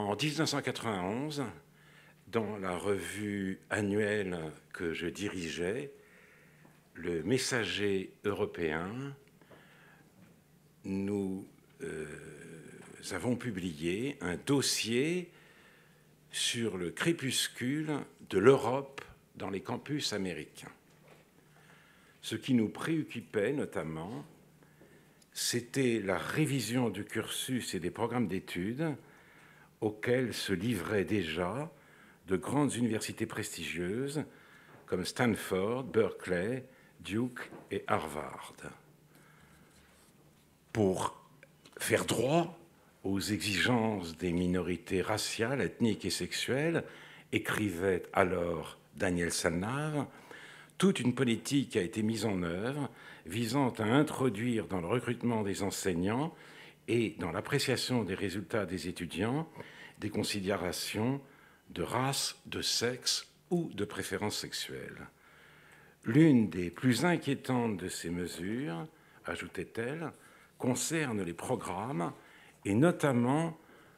En 1991, dans la revue annuelle que je dirigeais, le Messager européen, nous avons publié un dossier sur le crépuscule de l'Europe dans les campus américains. Ce qui nous préoccupait notamment, c'était la révision du cursus et des programmes d'études auxquels se livraient déjà de grandes universités prestigieuses comme Stanford, Berkeley, Duke et Harvard. Pour faire droit aux exigences des minorités raciales, ethniques et sexuelles, écrivait alors Daniel Sannard, toute une politique a été mise en œuvre visant à introduire dans le recrutement des enseignants et dans l'appréciation des résultats des étudiants des considérations de race, de sexe ou de préférence sexuelle. L'une des plus inquiétantes de ces mesures, ajoutait-elle, concerne les programmes et notamment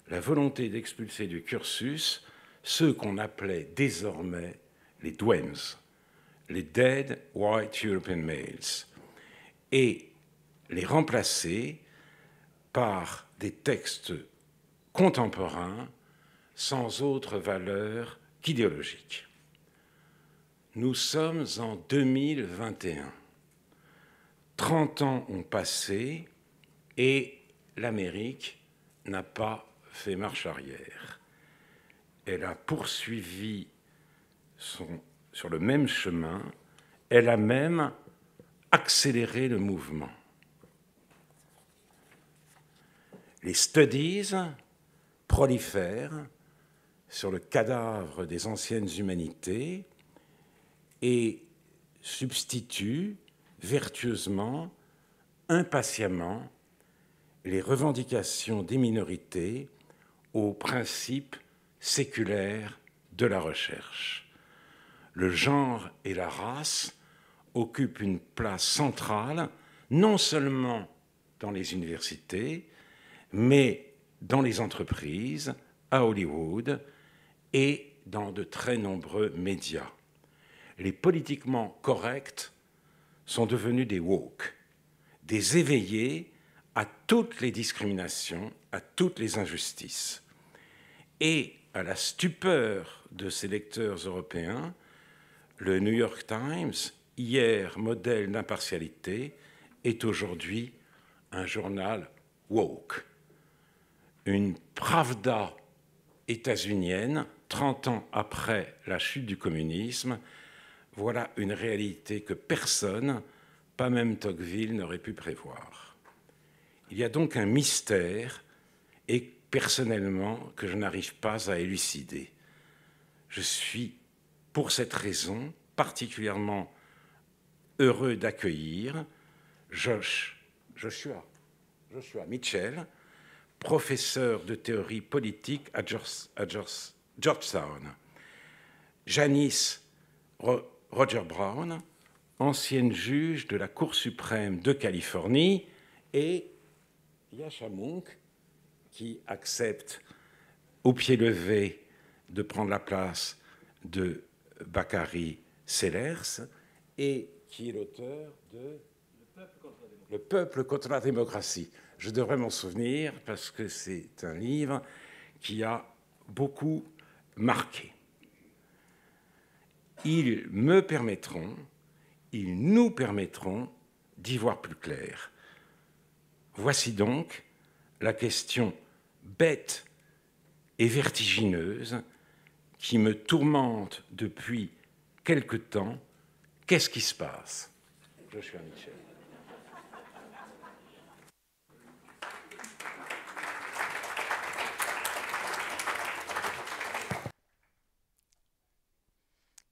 la volonté d'expulser du cursus ceux qu'on appelait désormais les DWEMs, les Dead White European Males, et les remplacer par des textes contemporains sans autre valeur qu'idéologique. Nous sommes en 2021. 30 ans ont passé et l'Amérique n'a pas fait marche arrière. Elle a poursuivi sur le même chemin, elle a même accéléré le mouvement. Les studies prolifèrent sur le cadavre des anciennes humanités et substituent vertueusement, impatiemment, les revendications des minorités aux principes séculaires de la recherche. Le genre et la race occupent une place centrale, non seulement dans les universités, mais dans les entreprises, à Hollywood et dans de très nombreux médias. Les politiquement corrects sont devenus des woke, des éveillés à toutes les discriminations, à toutes les injustices. Et à la stupeur de ces lecteurs européens, le New York Times, hier modèle d'impartialité, est aujourd'hui un journal woke. Une Pravda états-unienne, 30 ans après la chute du communisme, voilà une réalité que personne, pas même Tocqueville, n'aurait pu prévoir. Il y a donc un mystère, et personnellement, que je n'arrive pas à élucider. Je suis, pour cette raison, particulièrement heureux d'accueillir Joshua Mitchell, professeur de théorie politique à Georgetown, Janice Roger Brown, ancienne juge de la Cour suprême de Californie, et Yascha Mounk, qui accepte au pied levé de prendre la place de Bakary Sellers et qui est l'auteur de Le peuple contre la démocratie. Je devrais m'en souvenir parce que c'est un livre qui a beaucoup marqué. Ils nous permettront d'y voir plus clair. Voici donc la question bête et vertigineuse qui me tourmente depuis quelque temps. Qu'est-ce qui se passe? Joshua Mitchell.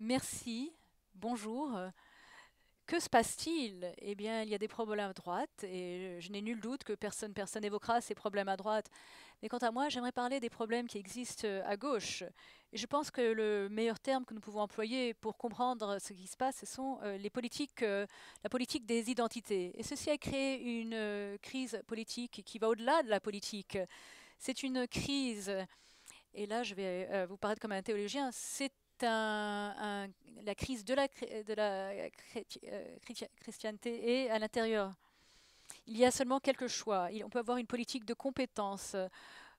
Merci, bonjour. Que se passe-t-il? Eh bien, il y a des problèmes à droite et je n'ai nul doute que personne n'évoquera ces problèmes à droite. Mais quant à moi, j'aimerais parler des problèmes qui existent à gauche. Et je pense que le meilleur terme que nous pouvons employer pour comprendre ce qui se passe, ce sont la politique des identités. Et ceci a créé une crise politique qui va au-delà de la politique. C'est une crise et là je vais vous paraître comme un théologien, c'est la crise de la chrétienté est à l'intérieur. Il y a seulement quelques choix. On peut avoir une politique de compétences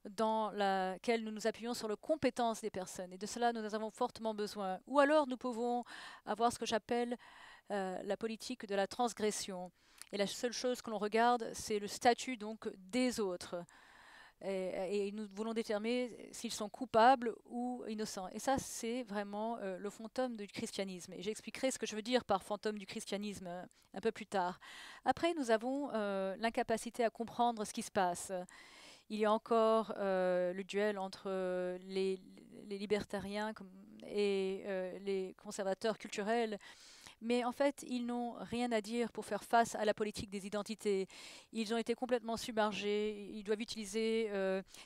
dans laquelle nous nous appuyons sur les compétences des personnes. Et de cela, nous en avons fortement besoin. Ou alors, nous pouvons avoir ce que j'appelle la politique de la transgression. Et la seule chose que l'on regarde, c'est le statut donc des autres. Et nous voulons déterminer s'ils sont coupables ou innocents. Et ça, c'est vraiment le fantôme du christianisme. Et j'expliquerai ce que je veux dire par fantôme du christianisme un peu plus tard. Après, nous avons l'incapacité à comprendre ce qui se passe. Il y a encore le duel entre les libertariens et les conservateurs culturels. Mais en fait, ils n'ont rien à dire pour faire face à la politique des identités. Ils ont été complètement submergés. Ils doivent utiliser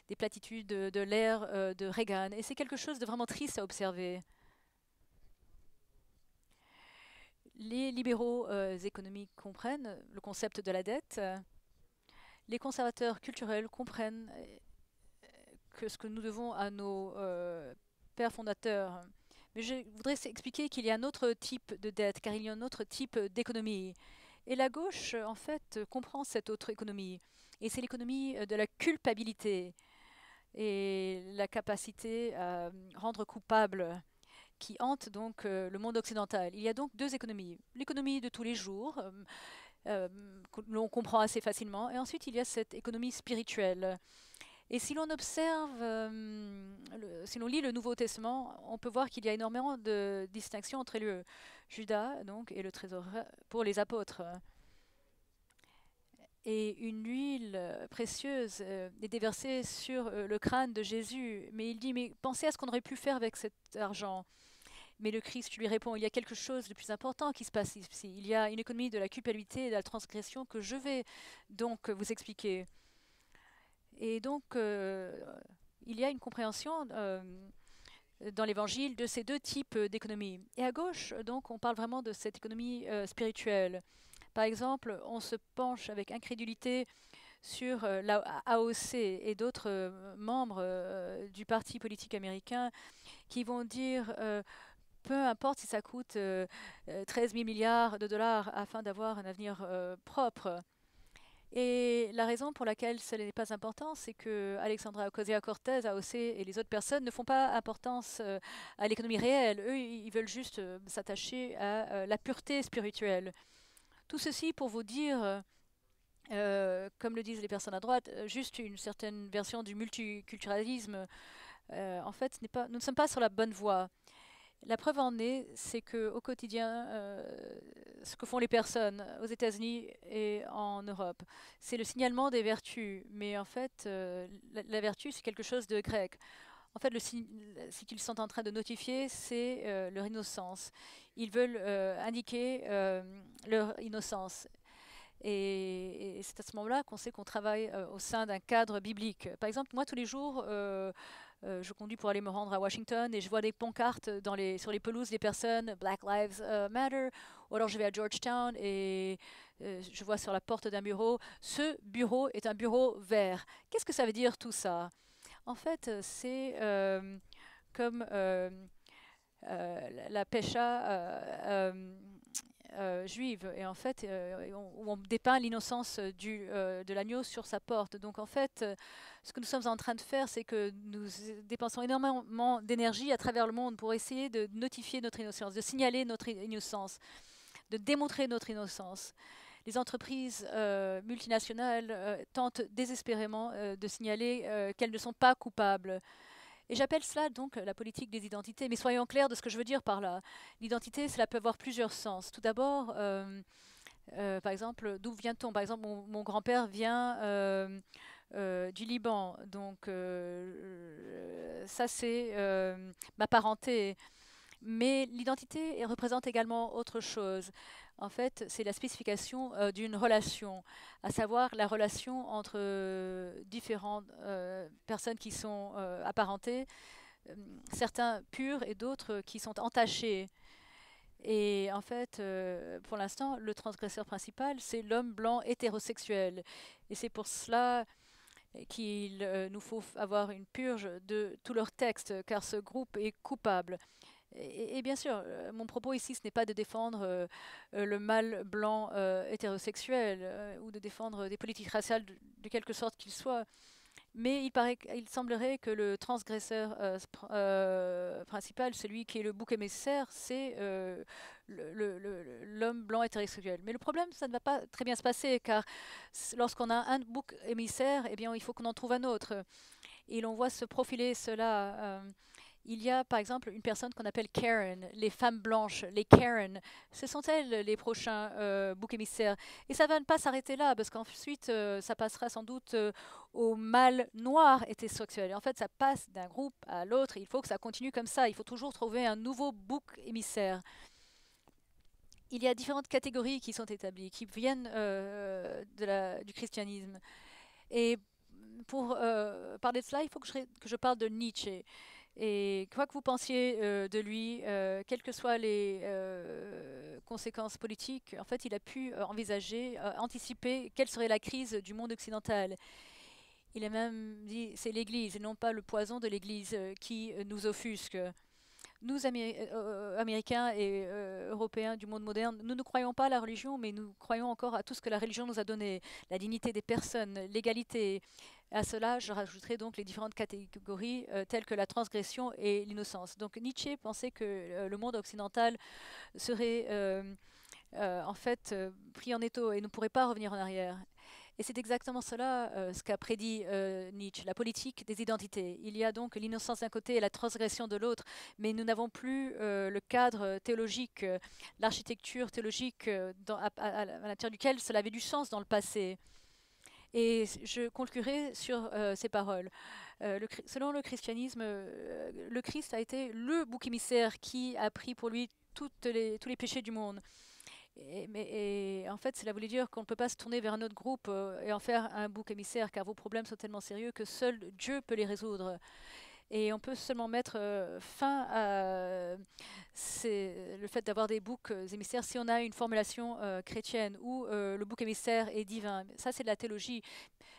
des platitudes de l'ère de Reagan. Et c'est quelque chose de vraiment triste à observer. Les libéraux économiques comprennent le concept de la dette. Les conservateurs culturels comprennent que ce que nous devons à nos pères fondateurs. Mais je voudrais expliquer qu'il y a un autre type de dette, car il y a un autre type d'économie. Et la gauche, en fait, comprend cette autre économie. Et c'est l'économie de la culpabilité et la capacité à rendre coupable qui hante donc le monde occidental. Il y a donc deux économies. L'économie de tous les jours, que l'on comprend assez facilement, et ensuite il y a cette économie spirituelle. Et si l'on observe, si l'on lit le Nouveau Testament, on peut voir qu'il y a énormément de distinctions entre le Judas donc, et le trésor pour les apôtres. Et une huile précieuse est déversée sur le crâne de Jésus. Mais il dit, mais pensez à ce qu'on aurait pu faire avec cet argent. Mais le Christ lui répond, il y a quelque chose de plus important qui se passe ici. Il y a une économie de la culpabilité et de la transgression que je vais donc vous expliquer. Et donc, il y a une compréhension dans l'Évangile de ces deux types d'économies. Et à gauche, donc, on parle vraiment de cette économie spirituelle. Par exemple, on se penche avec incrédulité sur la AOC et d'autres membres du parti politique américain qui vont dire peu importe si ça coûte 13 000 milliards de dollars afin d'avoir un avenir propre. Et la raison pour laquelle ce n'est pas important, c'est que Alexandra Ocasio-Cortez, AOC et les autres personnes ne font pas importance à l'économie réelle. Eux, ils veulent juste s'attacher à la pureté spirituelle. Tout ceci pour vous dire, comme le disent les personnes à droite, juste une certaine version du multiculturalisme. En fait, nous ne sommes pas sur la bonne voie. La preuve en est, c'est qu'au quotidien, ce que font les personnes aux États-Unis et en Europe, c'est le signalement des vertus. Mais en fait, la vertu, c'est quelque chose de grec. En fait, ce qu'ils sont en train de notifier, c'est leur innocence. Ils veulent indiquer leur innocence. Et c'est à ce moment-là qu'on sait qu'on travaille au sein d'un cadre biblique. Par exemple, moi, tous les jours, je conduis pour aller me rendre à Washington et je vois des pancartes sur les pelouses des personnes Black Lives Matter. Ou alors je vais à Georgetown et je vois sur la porte d'un bureau, ce bureau est un bureau vert. Qu'est-ce que ça veut dire tout ça? En fait, c'est comme la pécha juive. Et en fait, on dépeint l'innocence de l'agneau sur sa porte. Donc en fait, ce que nous sommes en train de faire, c'est que nous dépensons énormément d'énergie à travers le monde pour essayer de notifier notre innocence, de signaler notre innocence, de démontrer notre innocence. Les entreprises multinationales tentent désespérément de signaler qu'elles ne sont pas coupables. Et j'appelle cela donc la politique des identités. Mais soyons clairs de ce que je veux dire par là. L'identité, cela peut avoir plusieurs sens. Tout d'abord, par exemple, d'où vient-on? Par exemple, mon grand-père vient du Liban. Donc, ça, c'est ma parenté. Mais l'identité représente également autre chose. En fait, c'est la spécification d'une relation, à savoir la relation entre différentes personnes qui sont apparentées, certains purs et d'autres qui sont entachés. Et en fait, pour l'instant, le transgresseur principal, c'est l'homme blanc hétérosexuel. Et c'est pour cela qu'il nous faut avoir une purge de tous leurs textes, car ce groupe est coupable. Et bien sûr, mon propos ici, ce n'est pas de défendre le mâle blanc hétérosexuel ou de défendre des politiques raciales de quelque sorte qu'il soit. Mais il semblerait que le transgresseur principal, celui qui est le bouc émissaire, c'est l'homme blanc hétérosexuel. Mais le problème, ça ne va pas très bien se passer, car lorsqu'on a un bouc émissaire, eh bien, il faut qu'on en trouve un autre. Et l'on voit se profiler cela. Il y a par exemple une personne qu'on appelle Karen, les femmes blanches, les Karen. Ce sont elles les prochains boucs émissaires. Et ça ne va pas s'arrêter là, parce qu'ensuite, ça passera sans doute au mâle noir hétérosexuel. Et en fait, ça passe d'un groupe à l'autre. Il faut que ça continue comme ça. Il faut toujours trouver un nouveau bouc émissaire. Il y a différentes catégories qui sont établies, qui viennent du christianisme. Et pour parler de cela, il faut que je parle de Nietzsche. Et quoi que vous pensiez de lui, quelles que soient les conséquences politiques, en fait, il a pu envisager, anticiper quelle serait la crise du monde occidental. Il a même dit, c'est l'Église et non pas le poison de l'Église qui nous offusque. Nous, Américains et Européens du monde moderne, nous ne croyons pas à la religion, mais nous croyons encore à tout ce que la religion nous a donné, la dignité des personnes, l'égalité. À cela, je rajouterai donc les différentes catégories telles que la transgression et l'innocence. Donc Nietzsche pensait que le monde occidental serait en fait pris en étau et ne pourrait pas revenir en arrière. Et c'est exactement cela ce qu'a prédit Nietzsche, la politique des identités. Il y a donc l'innocence d'un côté et la transgression de l'autre, mais nous n'avons plus le cadre théologique, l'architecture théologique à l'intérieur duquel cela avait du sens dans le passé. Et je conclurai sur ces paroles. Selon le christianisme, le Christ a été le bouc émissaire qui a pris pour lui tous les péchés du monde. Et en fait, cela voulait dire qu'on ne peut pas se tourner vers un autre groupe et en faire un bouc émissaire, car vos problèmes sont tellement sérieux que seul Dieu peut les résoudre. Et on peut seulement mettre fin à le fait d'avoir des boucs émissaires si on a une formulation chrétienne où le bouc émissaire est divin. Ça, c'est de la théologie.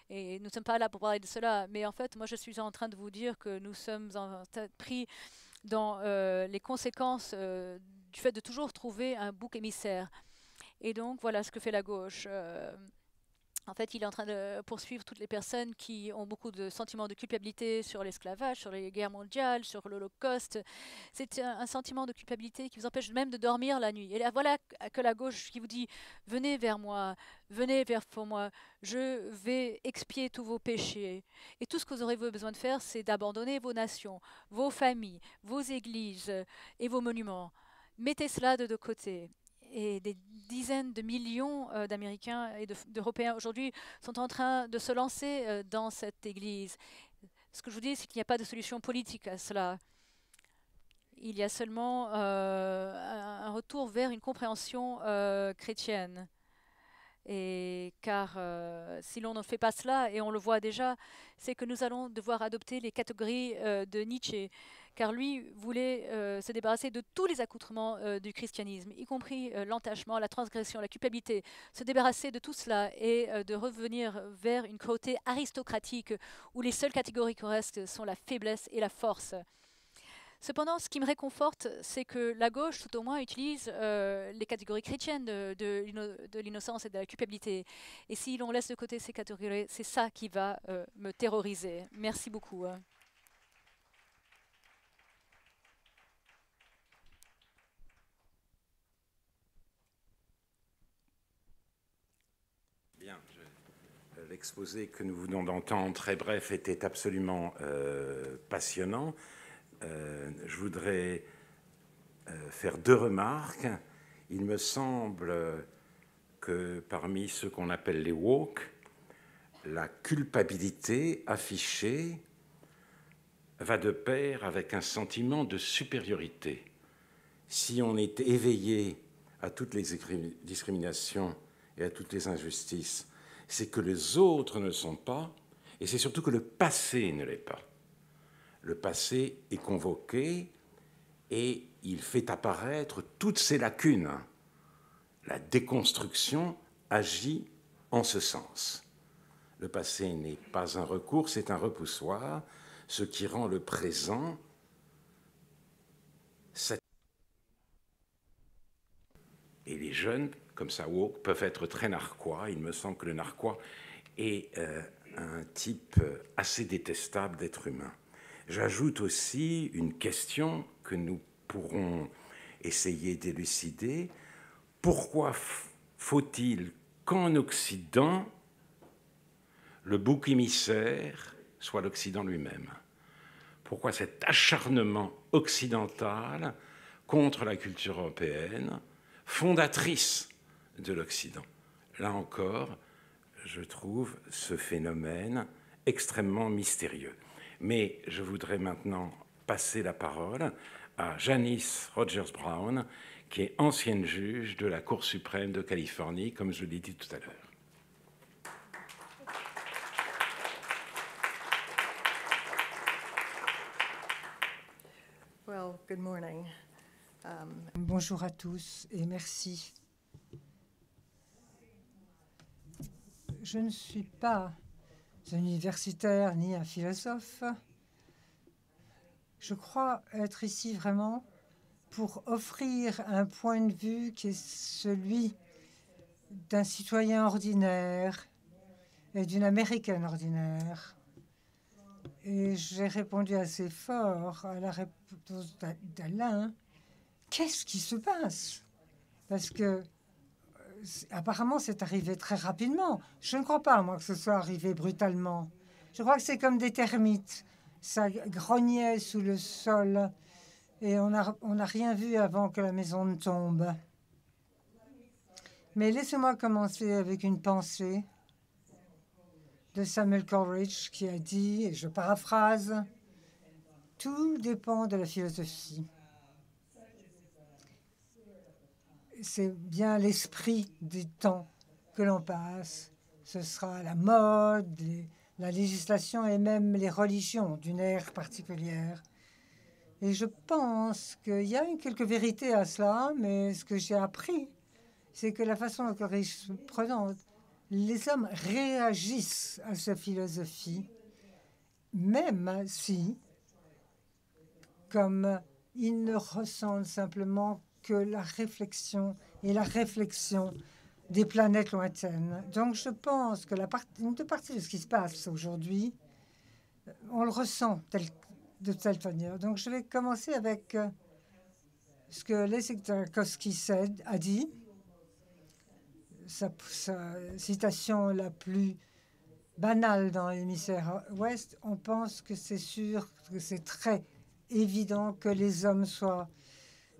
Et nous ne sommes pas là pour parler de cela. Mais en fait, moi, je suis en train de vous dire que nous sommes pris dans les conséquences du fait de toujours trouver un bouc émissaire. Et donc, voilà ce que fait la gauche. En fait, il est en train de poursuivre toutes les personnes qui ont beaucoup de sentiments de culpabilité sur l'esclavage, sur les guerres mondiales, sur l'Holocauste. C'est un sentiment de culpabilité qui vous empêche même de dormir la nuit. Et là, voilà que la gauche qui vous dit « Venez vers moi, venez vers moi, je vais expier tous vos péchés. » Et tout ce que vous aurez besoin de faire, c'est d'abandonner vos nations, vos familles, vos églises et vos monuments. Mettez cela de côté. Et des dizaines de millions d'Américains et d'Européens aujourd'hui sont en train de se lancer dans cette Église. Ce que je vous dis, c'est qu'il n'y a pas de solution politique à cela. Il y a seulement un retour vers une compréhension chrétienne. Et car si l'on ne fait pas cela, et on le voit déjà, c'est que nous allons devoir adopter les catégories de Nietzsche, car lui voulait se débarrasser de tous les accoutrements du christianisme, y compris l'entachement, la transgression, la culpabilité, se débarrasser de tout cela et de revenir vers une côté aristocratique où les seules catégories qui restent sont la faiblesse et la force. Cependant, ce qui me réconforte, c'est que la gauche, tout au moins, utilise les catégories chrétiennes de l'innocence et de la culpabilité. Et si l'on laisse de côté ces catégories, c'est ça qui va me terroriser. Merci beaucoup. Bien, l'exposé que nous venons d'entendre, très bref, était absolument passionnant. Je voudrais faire deux remarques. Il me semble que parmi ceux qu'on appelle les woke, la culpabilité affichée va de pair avec un sentiment de supériorité. Si on est éveillé à toutes les discriminations et à toutes les injustices, c'est que les autres ne le sont pas, et c'est surtout que le passé ne l'est pas. Le passé est convoqué et il fait apparaître toutes ces lacunes. La déconstruction agit en ce sens. Le passé n'est pas un recours, c'est un repoussoir, ce qui rend le présent et les jeunes, comme ça, woke, peuvent être très narquois. Il me semble que le narquois est un type assez détestable d'être humain. J'ajoute aussi une question que nous pourrons essayer d'élucider. Pourquoi faut-il qu'en Occident, le bouc émissaire soit l'Occident lui-même? Pourquoi cet acharnement occidental contre la culture européenne, fondatrice de l'Occident? Là encore, je trouve ce phénomène extrêmement mystérieux. Mais je voudrais maintenant passer la parole à Janice Rogers Brown, qui est ancienne juge de la Cour suprême de Californie, comme je l'ai dit tout à l'heure. Well, good morning. Bonjour à tous et merci. Je ne suis pas un universitaire ni un philosophe. Je crois être ici vraiment pour offrir un point de vue qui est celui d'un citoyen ordinaire et d'une Américaine ordinaire. Et j'ai répondu assez fort à la réponse d'Alain. Qu'est-ce qui se passe? Parce que apparemment, c'est arrivé très rapidement. Je ne crois pas, moi, que ce soit arrivé brutalement. Je crois que c'est comme des termites. Ça grognait sous le sol et on n'a rien vu avant que la maison ne tombe. Mais laissez-moi commencer avec une pensée de Samuel Coleridge qui a dit, et je paraphrase, « Tout dépend de la philosophie ». C'est bien l'esprit des temps que l'on passe. Ce sera la mode, la législation et même les religions d'une ère particulière. Et je pense qu'il y a quelques vérités à cela, mais ce que j'ai appris, c'est que la façon dont Coleridge se présente, les hommes réagissent à cette philosophie, même si, comme ils ne ressentent simplement que la réflexion et la réflexion des planètes lointaines. Donc je pense que une partie de ce qui se passe aujourd'hui, on le ressent de telle manière. Donc je vais commencer avec ce que Leszek Tarkowski a dit, sa citation la plus banale dans l'hémisphère ouest. On pense que c'est sûr, que c'est très évident que les hommes soient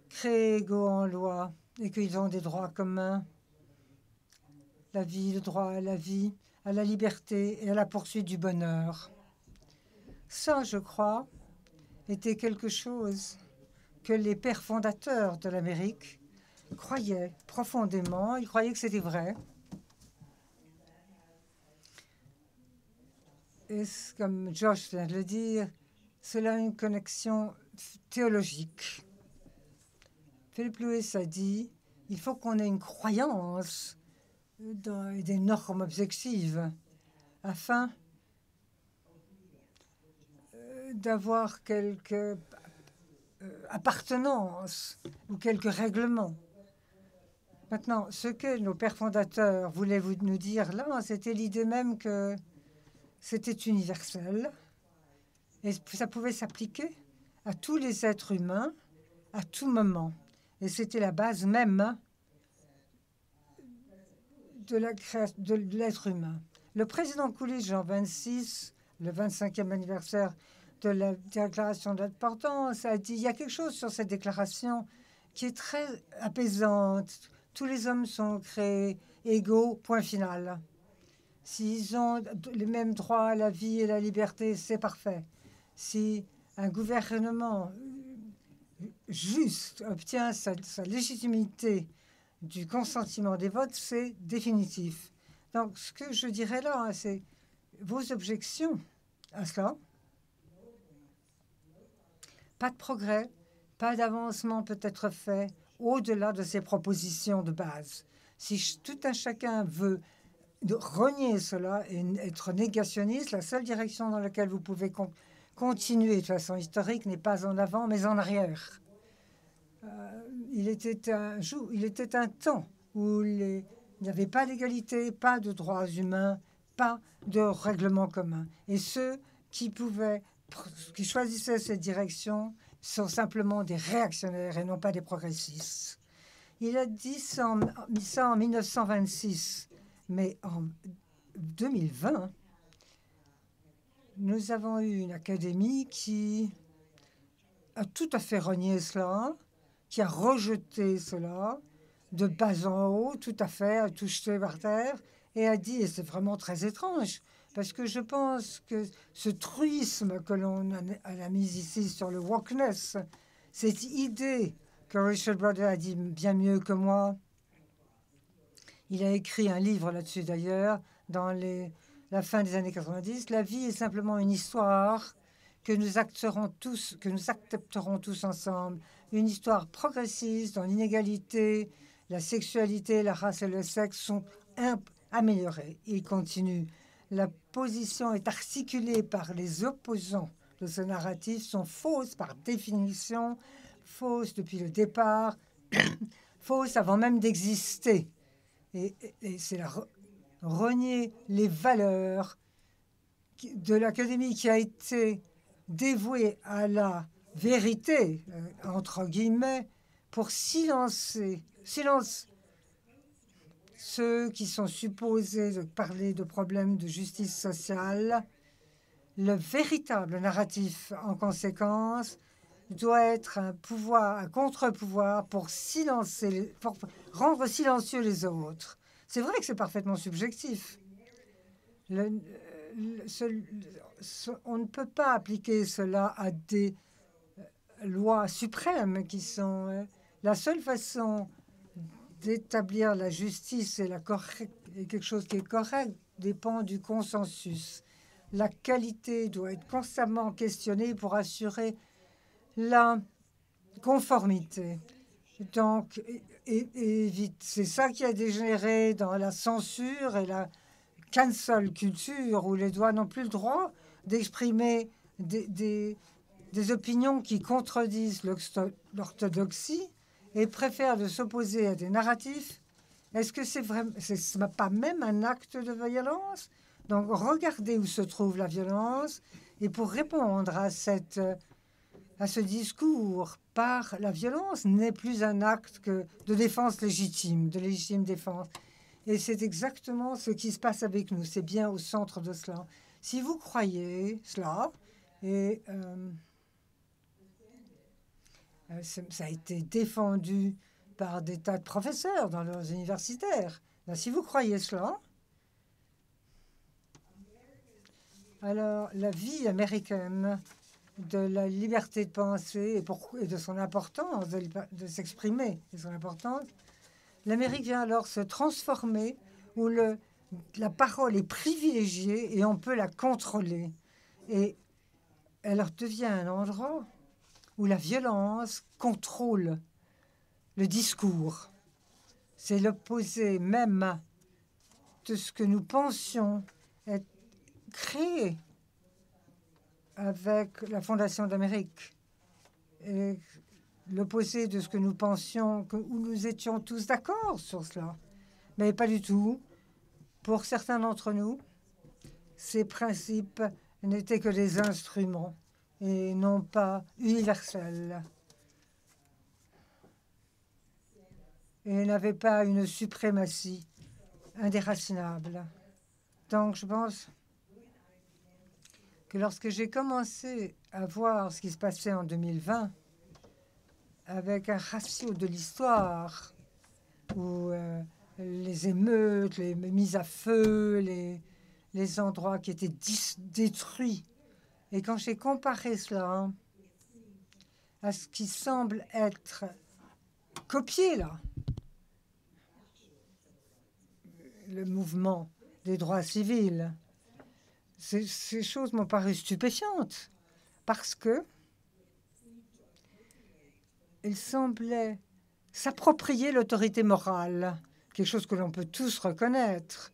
créés égaux en loi et qu'ils ont des droits communs, la vie, le droit à la vie, à la liberté et à la poursuite du bonheur. Ça, je crois, était quelque chose que les pères fondateurs de l'Amérique croyaient profondément. Ils croyaient que c'était vrai. Et comme Josh vient de le dire, cela a une connexion théologique. Philip Lewis a dit il faut qu'on ait une croyance dans des normes objectives afin d'avoir quelques appartenances ou quelques règlements. Maintenant, ce que nos pères fondateurs voulaient nous dire là, c'était l'idée même que c'était universel et ça pouvait s'appliquer à tous les êtres humains à tout moment. Et c'était la base même de l'être humain. Le président Coolidge, en 26, le 25e anniversaire de la déclaration d'indépendance, a dit il y a quelque chose sur cette déclaration qui est très apaisante. Tous les hommes sont créés égaux, point final. S'ils ont les mêmes droits à la vie et la liberté, c'est parfait. Si un gouvernement juste obtient sa légitimité du consentement des votes, c'est définitif. Donc, ce que je dirais là, c'est vos objections à cela. Pas de progrès, pas d'avancement peut être fait au-delà de ces propositions de base. Si tout un chacun veut de renier cela et être négationniste, la seule direction dans laquelle vous pouvez continuer de façon historique n'est pas en avant, mais en arrière. Il était un temps où il n'y avait pas d'égalité, pas de droits humains, pas de règlement commun. Et ceux qui choisissaient cette direction sont simplement des réactionnaires et non pas des progressistes. Il a dit ça en 1926, mais en 2020, nous avons eu une académie qui a tout à fait renié cela, qui a rejeté cela de bas en haut, tout à fait, a tout jeté par terre, et a dit, et c'est vraiment très étrange, parce que je pense que ce truisme que l'on a mis ici sur le wokeness, cette idée que Richard Brother a dit bien mieux que moi, il a écrit un livre là-dessus d'ailleurs, dans la fin des années 90, la vie est simplement une histoire que nous accepterons tous ensemble, une histoire progressiste dont l'inégalité, la sexualité, la race et le sexe sont améliorés. Il continue. La position est articulée par les opposants de ce narratif, sont fausses par définition, fausses depuis le départ, fausses avant même d'exister. Et c'est renier les valeurs de l'académie qui a été dévouée à la vérité, entre guillemets, pour silencer ceux qui sont supposés de parler de problèmes de justice sociale. Le véritable narratif, en conséquence, doit être un contre-pouvoir pour rendre silencieux les autres. C'est vrai que c'est parfaitement subjectif. On ne peut pas appliquer cela à des lois suprêmes qui sont la seule façon d'établir la justice et quelque chose qui est correct dépend du consensus. La qualité doit être constamment questionnée pour assurer la conformité. Donc, c'est ça qui a dégénéré dans la censure et la cancel culture, où les doigts n'ont plus le droit d'exprimer des opinions qui contredisent l'orthodoxie et préfèrent de s'opposer à des narratifs. Est-ce que c'est pas même un acte de violence? Donc, regardez où se trouve la violence. Et pour répondre à ce discours par la violence n'est plus un acte que de défense légitime, de légitime défense. Et c'est exactement ce qui se passe avec nous. C'est bien au centre de cela. Si vous croyez cela, et ça a été défendu par des tas de professeurs dans leurs universitaires. Ben, si vous croyez cela, alors la vie américaine de la liberté de penser et de son importance, de s'exprimer, et son importance, l'Amérique vient alors se transformer où la parole est privilégiée et on peut la contrôler. Et elle devient un endroit où la violence contrôle le discours. C'est l'opposé même de ce que nous pensions être créé avec la Fondation d'Amérique. Et l'opposé de ce que nous pensions, où nous étions tous d'accord sur cela. Mais pas du tout. Pour certains d'entre nous, ces principes n'étaient que des instruments et non pas universels. Et n'avaient pas une suprématie indéracinable. Donc, je pense que lorsque j'ai commencé à voir ce qui se passait en 2020, avec un ratio de l'histoire, où les émeutes, les mises à feu, les endroits qui étaient détruits, et quand j'ai comparé cela à ce qui semble être copié là, le mouvement des droits civils, ces choses m'ont paru stupéfiantes parce que il semblait s'approprier l'autorité morale, quelque chose que l'on peut tous reconnaître.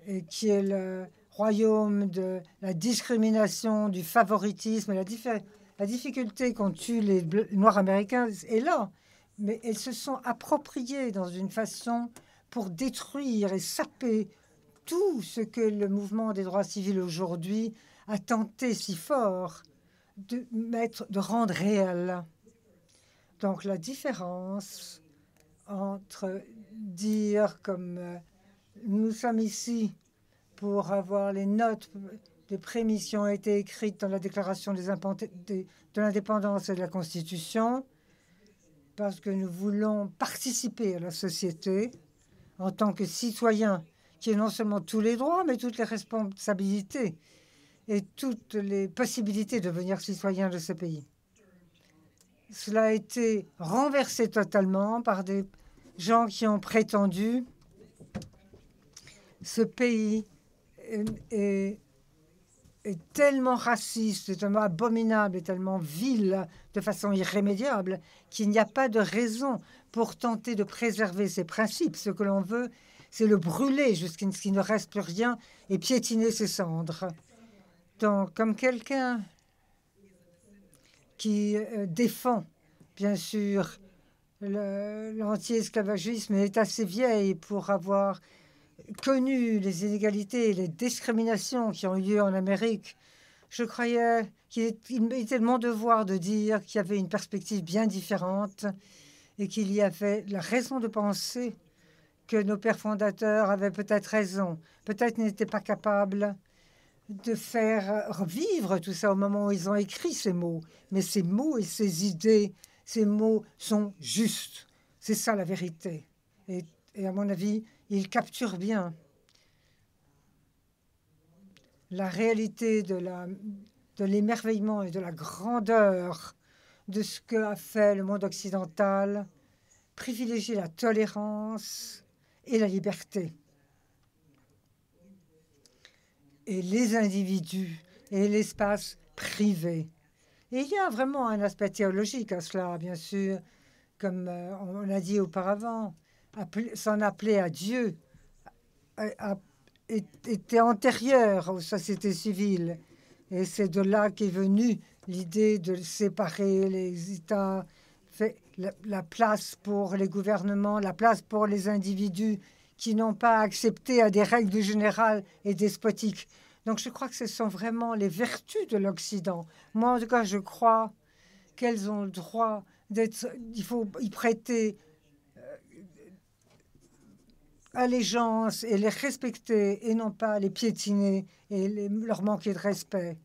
et qui est le royaume de la discrimination, du favoritisme, la difficulté qu'ont eu les Noirs américains est là. Mais elles se sont appropriées dans une façon pour détruire et saper tout ce que le mouvement des droits civils aujourd'hui a tenté si fort de rendre réel. Donc la différence entre dire comme nous sommes ici pour avoir les notes des prémices qui ont été écrites dans la Déclaration de l'indépendance et de la Constitution, parce que nous voulons participer à la société en tant que citoyens, qui est non seulement tous les droits, mais toutes les responsabilités et toutes les possibilités de devenir citoyen de ce pays. Cela a été renversé totalement par des gens qui ont prétendu ce pays est tellement raciste, tellement abominable, et tellement vil de façon irrémédiable qu'il n'y a pas de raison pour tenter de préserver ces principes. Ce que l'on veut, c'est le brûler jusqu'à ce qu'il ne reste plus rien et piétiner ses cendres. Donc, comme quelqu'un qui défend, bien sûr, l'anti-esclavagisme est assez vieille pour avoir connu les inégalités et les discriminations qui ont eu lieu en Amérique. Je croyais qu'il était de mon devoir de dire qu'il y avait une perspective bien différente et qu'il y avait la raison de penser que nos pères fondateurs avaient peut-être raison, peut-être n'étaient pas capables de faire revivre tout ça au moment où ils ont écrit ces mots. Mais ces mots et ces idées, ces mots sont justes. C'est ça la vérité. Et à mon avis, ils capturent bien la réalité de l'émerveillement et de la grandeur de ce qu'a fait le monde occidental, privilégier la tolérance et la liberté. Et les individus et l'espace privé. Et il y a vraiment un aspect théologique à cela, bien sûr, comme on l'a dit auparavant. S'en appeler à Dieu était antérieur aux sociétés civiles. Et c'est de là qu'est venue l'idée de séparer les États, la place pour les gouvernements, la place pour les individus qui n'ont pas accepté à des règles générales et despotiques. Donc je crois que ce sont vraiment les vertus de l'Occident. Moi, en tout cas, je crois qu'elles ont le droit d'être... Il faut y prêter allégeance et les respecter et non pas les piétiner et leur manquer de respect.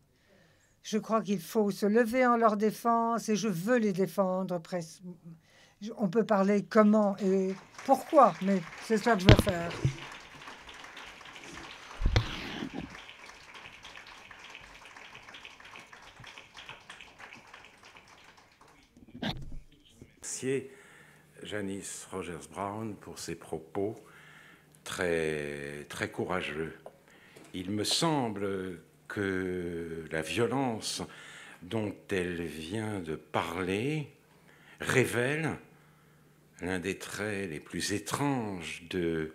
Je crois qu'il faut se lever en leur défense et je veux les défendre. On peut parler comment et pourquoi, mais c'est ça que je veux faire. Merci Janice Rogers-Brown pour ses propos très, très courageux. Il me semble que la violence dont elle vient de parler révèle l'un des traits les plus étranges de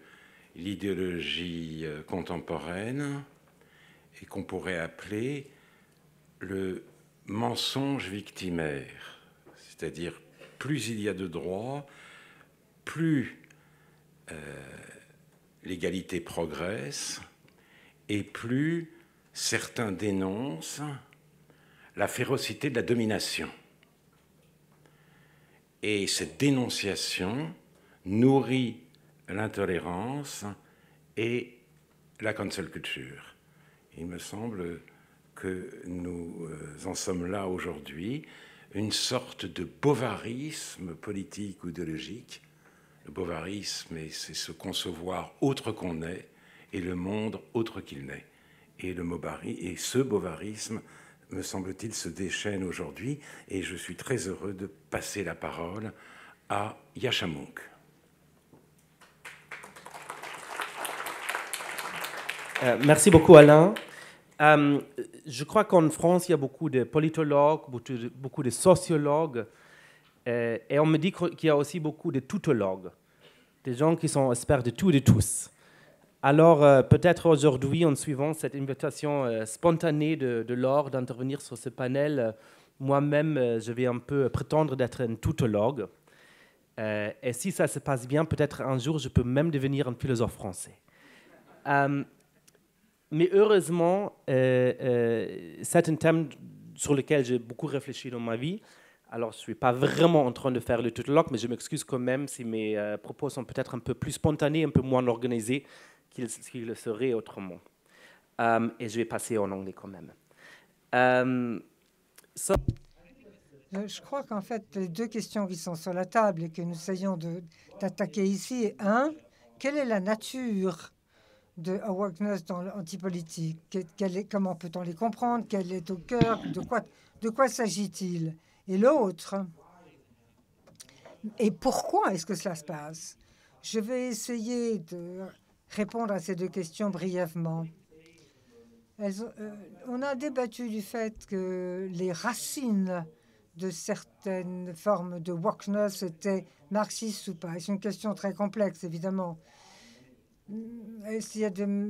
l'idéologie contemporaine et qu'on pourrait appeler le mensonge victimaire. C'est-à-dire, plus il y a de droits, plus l'égalité progresse et plus certains dénoncent la férocité de la domination. Et cette dénonciation nourrit l'intolérance et la cancel culture. Il me semble que nous en sommes là aujourd'hui, une sorte de bovarisme politique ou idéologique. Le bovarisme, c'est se concevoir autre qu'on est et le monde autre qu'il n'est. Et ce bovarisme, me semble-t-il, se déchaîne aujourd'hui. Et je suis très heureux de passer la parole à Yascha Mounk. Merci beaucoup, Alain. Je crois qu'en France, il y a beaucoup de politologues, beaucoup de sociologues, et on me dit qu'il y a aussi beaucoup de tautologues, des gens qui sont experts de tout et de tous. Alors, peut-être aujourd'hui, en suivant cette invitation spontanée de Laure d'intervenir sur ce panel, moi-même, je vais un peu prétendre d'être un tautologue. Et si ça se passe bien, peut-être un jour, je peux même devenir un philosophe français. Mais heureusement, c'est un thème sur lequel j'ai beaucoup réfléchi dans ma vie. Alors, je ne suis pas vraiment en train de faire le tautologue, mais je m'excuse quand même si mes propos sont peut-être un peu plus spontanés, un peu moins organisés qu'ils le seraient autrement. Et je vais passer en anglais quand même. Je crois qu'en fait, les deux questions qui sont sur la table et que nous essayons d'attaquer ici est quelle est la nature de awakeness dans l'antipolitique? Comment peut-on les comprendre? Quel est au cœur? De quoi s'agit-il? Et l'autre, et pourquoi est-ce que cela se passe? Je vais essayer de répondre à ces deux questions brièvement. On a débattu du fait que les racines de certaines formes de wokeness étaient marxistes ou pas. C'est une question très complexe, évidemment.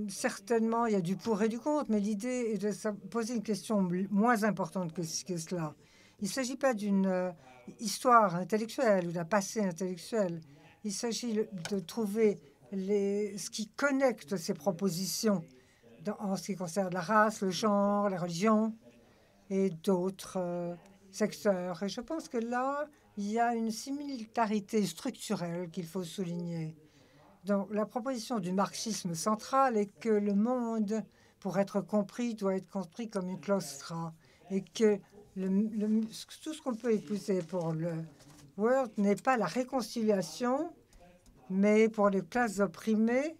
Certainement, il y a du pour et du contre, mais l'idée est de poser une question moins importante que cela. Il ne s'agit pas d'une histoire intellectuelle ou d'un passé intellectuel. Il s'agit de trouver ce qui connecte ces propositions en ce qui concerne la race, le genre, la religion et d'autres secteurs. Et je pense que là, il y a une similarité structurelle qu'il faut souligner. Donc, la proposition du marxisme central est que le monde, pour être compris, doit être compris comme une claustra et que tout ce qu'on peut épouser pour le World n'est pas la réconciliation, mais pour les classes opprimées,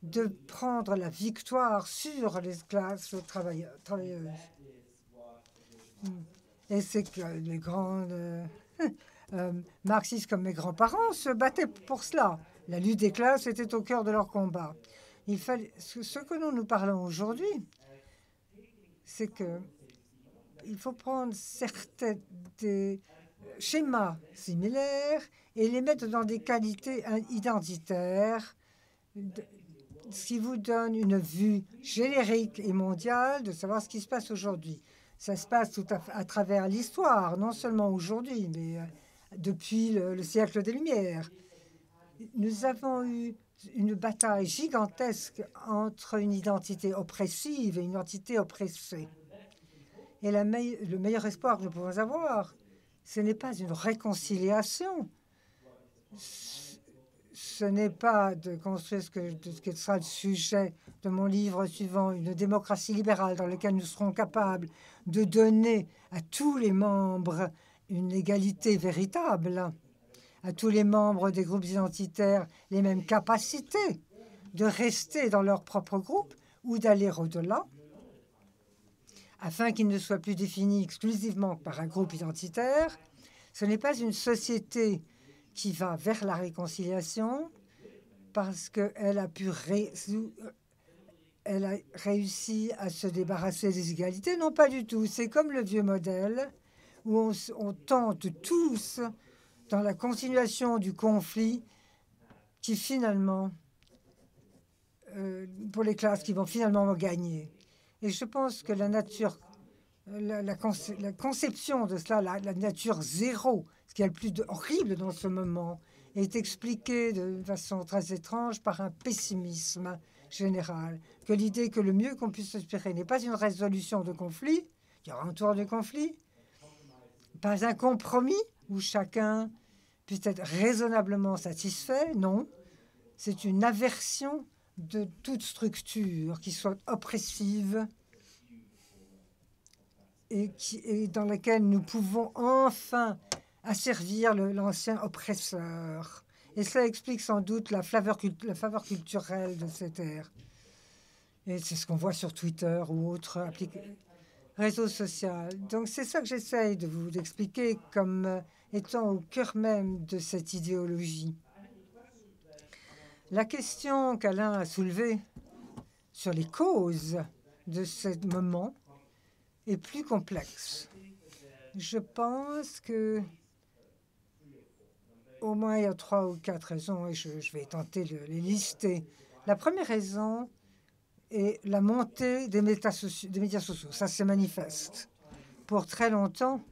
de prendre la victoire sur les classes travailleuses. Et c'est que les grands marxistes comme mes grands-parents se battaient pour cela. La lutte des classes était au cœur de leur combat. Ce que nous parlons aujourd'hui, c'est qu'il faut prendre certains des schémas similaires et les mettre dans des qualités identitaires, ce qui vous donne une vue générique et mondiale de savoir ce qui se passe aujourd'hui. Ça se passe à travers l'histoire, non seulement aujourd'hui, mais depuis le siècle des Lumières. Nous avons eu une bataille gigantesque entre une identité oppressive et une identité oppressée. Et le meilleur espoir que nous pouvons avoir, ce n'est pas une réconciliation. Ce n'est pas de construire ce que sera le sujet de mon livre suivant, une démocratie libérale dans laquelle nous serons capables de donner à tous les membres une égalité véritable, à tous les membres des groupes identitaires les mêmes capacités de rester dans leur propre groupe ou d'aller au-delà, afin qu'ils ne soient plus définis exclusivement par un groupe identitaire. Ce n'est pas une société qui va vers la réconciliation parce qu'elle a réussi à se débarrasser des égalités. Non, pas du tout. C'est comme le vieux modèle où on tente tous dans la continuation du conflit qui finalement, pour les classes qui vont finalement gagner. Et je pense que la nature, la conception de cela, la nature zéro, ce qui est le plus horrible dans ce moment, est expliquée de façon très étrange par un pessimisme général. Que l'idée que le mieux qu'on puisse espérer n'est pas une résolution de conflit, il y aura un tour de conflit, pas un compromis où chacun puisse être raisonnablement satisfait, non. C'est une aversion de toute structure qui soit oppressive et dans laquelle nous pouvons enfin asservir l'ancien oppresseur. Et cela explique sans doute la faveur culturelle de cette ère. Et c'est ce qu'on voit sur Twitter ou autres réseaux sociaux. Donc c'est ça que j'essaye de vous expliquer comme étant au cœur même de cette idéologie. La question qu'Alain a soulevée sur les causes de ce moment est plus complexe. Je pense que au moins il y a 3 ou 4 raisons, et je vais tenter de les lister. La première raison est la montée des médias sociaux. Ça, c'est manifeste. Pour très longtemps,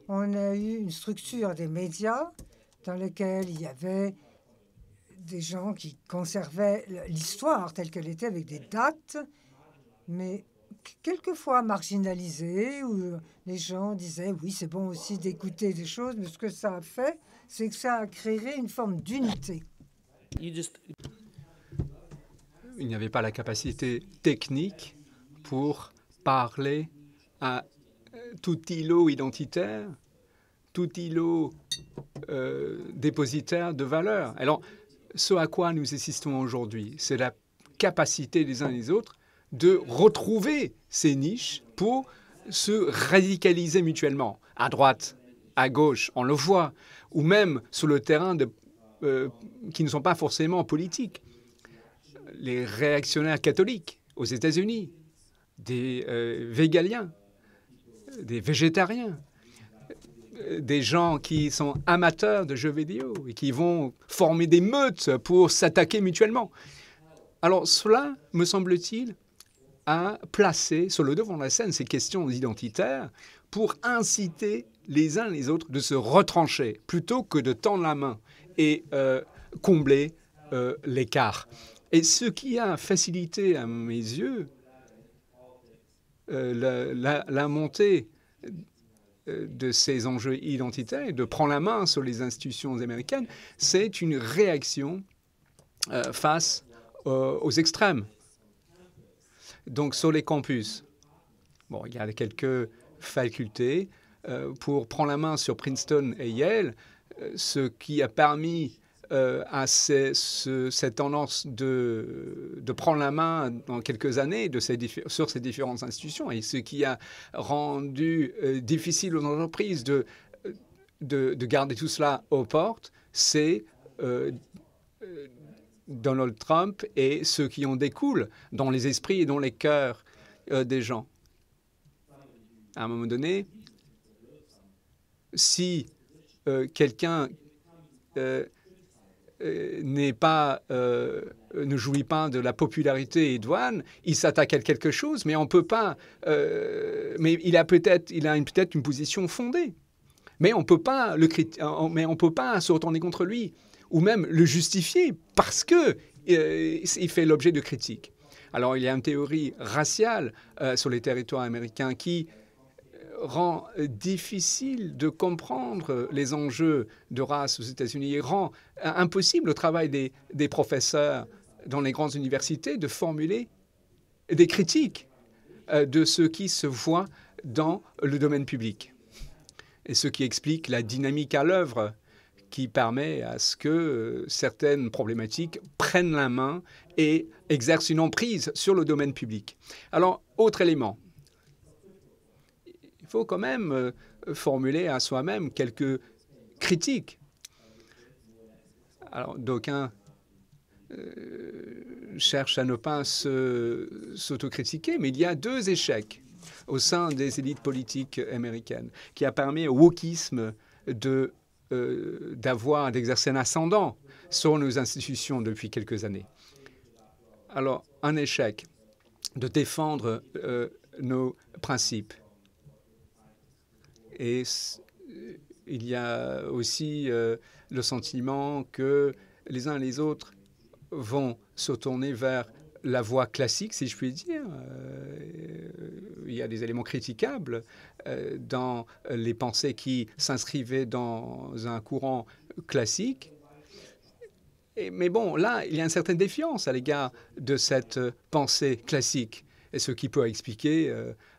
on a eu une structure des médias dans laquelle il y avait des gens qui conservaient l'histoire telle qu'elle était avec des dates, mais quelquefois marginalisées, où les gens disaient oui, c'est bon aussi d'écouter des choses, mais ce que ça a fait, c'est que ça a créé une forme d'unité. Il n'y avait pas la capacité technique pour parler à tout îlot identitaire, tout îlot dépositaire de valeurs. Alors, ce à quoi nous assistons aujourd'hui, c'est la capacité des uns et des autres de retrouver ces niches pour se radicaliser mutuellement, à droite, à gauche, on le voit, ou même sur le terrain qui ne sont pas forcément politiques. Les réactionnaires catholiques aux États-Unis, des végaliens, des végétariens, des gens qui sont amateurs de jeux vidéo et qui vont former des meutes pour s'attaquer mutuellement. Alors cela, me semble-t-il, a placé sur le devant de la scène ces questions identitaires pour inciter les uns les autres de se retrancher plutôt que de tendre la main et combler l'écart. Et ce qui a facilité, à mes yeux, la montée de ces enjeux identitaires et de prendre la main sur les institutions américaines, c'est une réaction face aux extrêmes. Donc, sur les campus, bon, il y a quelques facultés pour prendre la main sur Princeton et Yale, ce qui a permis à cette tendance de prendre la main dans quelques années sur ces différentes institutions, et ce qui a rendu difficile aux entreprises de garder tout cela aux portes, c'est Donald Trump et ceux qui en découlent dans les esprits et dans les cœurs des gens. À un moment donné, si quelqu'un ne jouit pas de la popularité idoine, il s'attaque à quelque chose, mais on peut pas. Mais il a peut-être une position fondée, mais on peut pas se retourner contre lui ou même le justifier parce que il fait l'objet de critiques. Alors il y a une théorie raciale sur les territoires américains qui rend difficile de comprendre les enjeux de race aux États-Unis et rend impossible le travail des professeurs dans les grandes universités de formuler des critiques de ce qui se voit dans le domaine public. Et ce qui explique la dynamique à l'œuvre qui permet à ce que certaines problématiques prennent la main et exercent une emprise sur le domaine public. Alors, autre élément. Il faut quand même formuler à soi-même quelques critiques. Alors, d'aucuns cherchent à ne pas s'autocritiquer, mais il y a deux échecs au sein des élites politiques américaines qui a permis au wokisme d'exercer un ascendant sur nos institutions depuis quelques années. Alors, un échec de défendre nos principes. Et il y a aussi le sentiment que les uns et les autres vont se tourner vers la voie classique, si je puis dire. Il y a des éléments critiquables dans les pensées qui s'inscrivaient dans un courant classique. Mais bon, là, il y a une certaine défiance à l'égard de cette pensée classique, et ce qui peut expliquer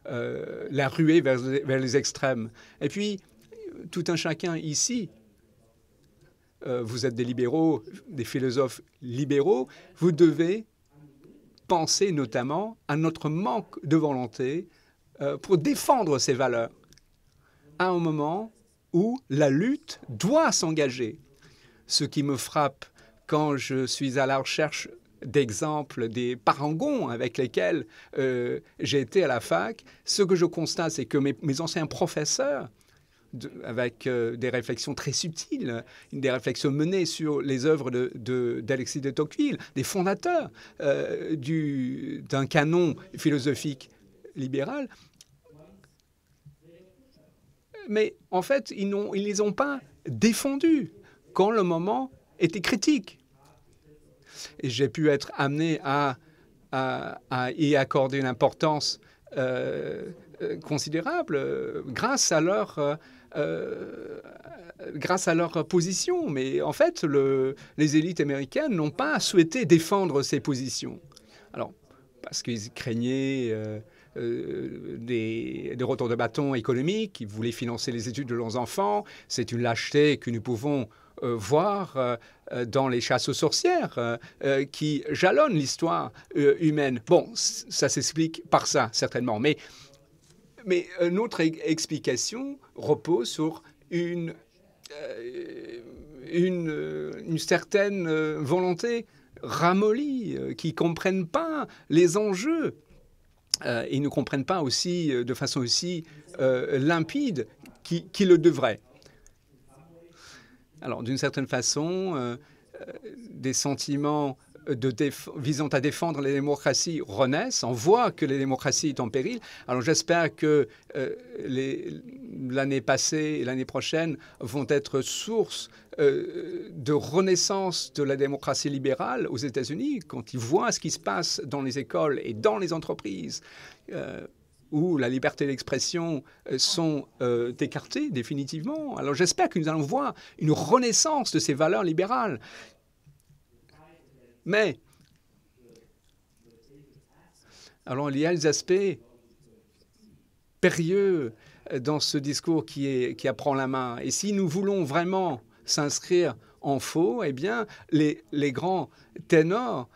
la ruée vers les extrêmes. Et puis, tout un chacun ici, vous êtes des libéraux, des philosophes libéraux, vous devez penser notamment à notre manque de volonté pour défendre ces valeurs à un moment où la lutte doit s'engager. Ce qui me frappe quand je suis à la recherche d'exemples des parangons avec lesquels j'ai été à la fac, ce que je constate, c'est que mes anciens professeurs avec des réflexions très subtiles, des réflexions menées sur les œuvres d'Alexis de Tocqueville, des fondateurs d'un canon philosophique libéral. Mais en fait, ils ne les ont pas défendus quand le moment était critique. Et j'ai pu être amené à y accorder une importance considérable grâce à leur position. Mais en fait, les élites américaines n'ont pas souhaité défendre ces positions. Alors, parce qu'ils craignaient des retours de bâton économiques, ils voulaient financer les études de leurs enfants. C'est une lâcheté que nous pouvons voir dans les chasses aux sorcières qui jalonnent l'histoire humaine. Bon, ça s'explique par ça, certainement. Mais notre explication repose sur une certaine volonté ramollie, qui ne comprennent pas les enjeux. Ils ne comprennent pas aussi de façon aussi limpide qu'ils le devraient. Alors, d'une certaine façon, des sentiments visant à défendre les démocraties renaissent. On voit que les démocraties sont en péril. Alors, j'espère que l'année passée et l'année prochaine vont être source de renaissance de la démocratie libérale aux États-Unis, quand ils voient ce qui se passe dans les écoles et dans les entreprises, où la liberté d'expression sont écartées définitivement. Alors j'espère que nous allons voir une renaissance de ces valeurs libérales. Mais, alors il y a des aspects périlleux dans ce discours qui apprend la main. Et si nous voulons vraiment s'inscrire en faux, eh bien, les grands ténors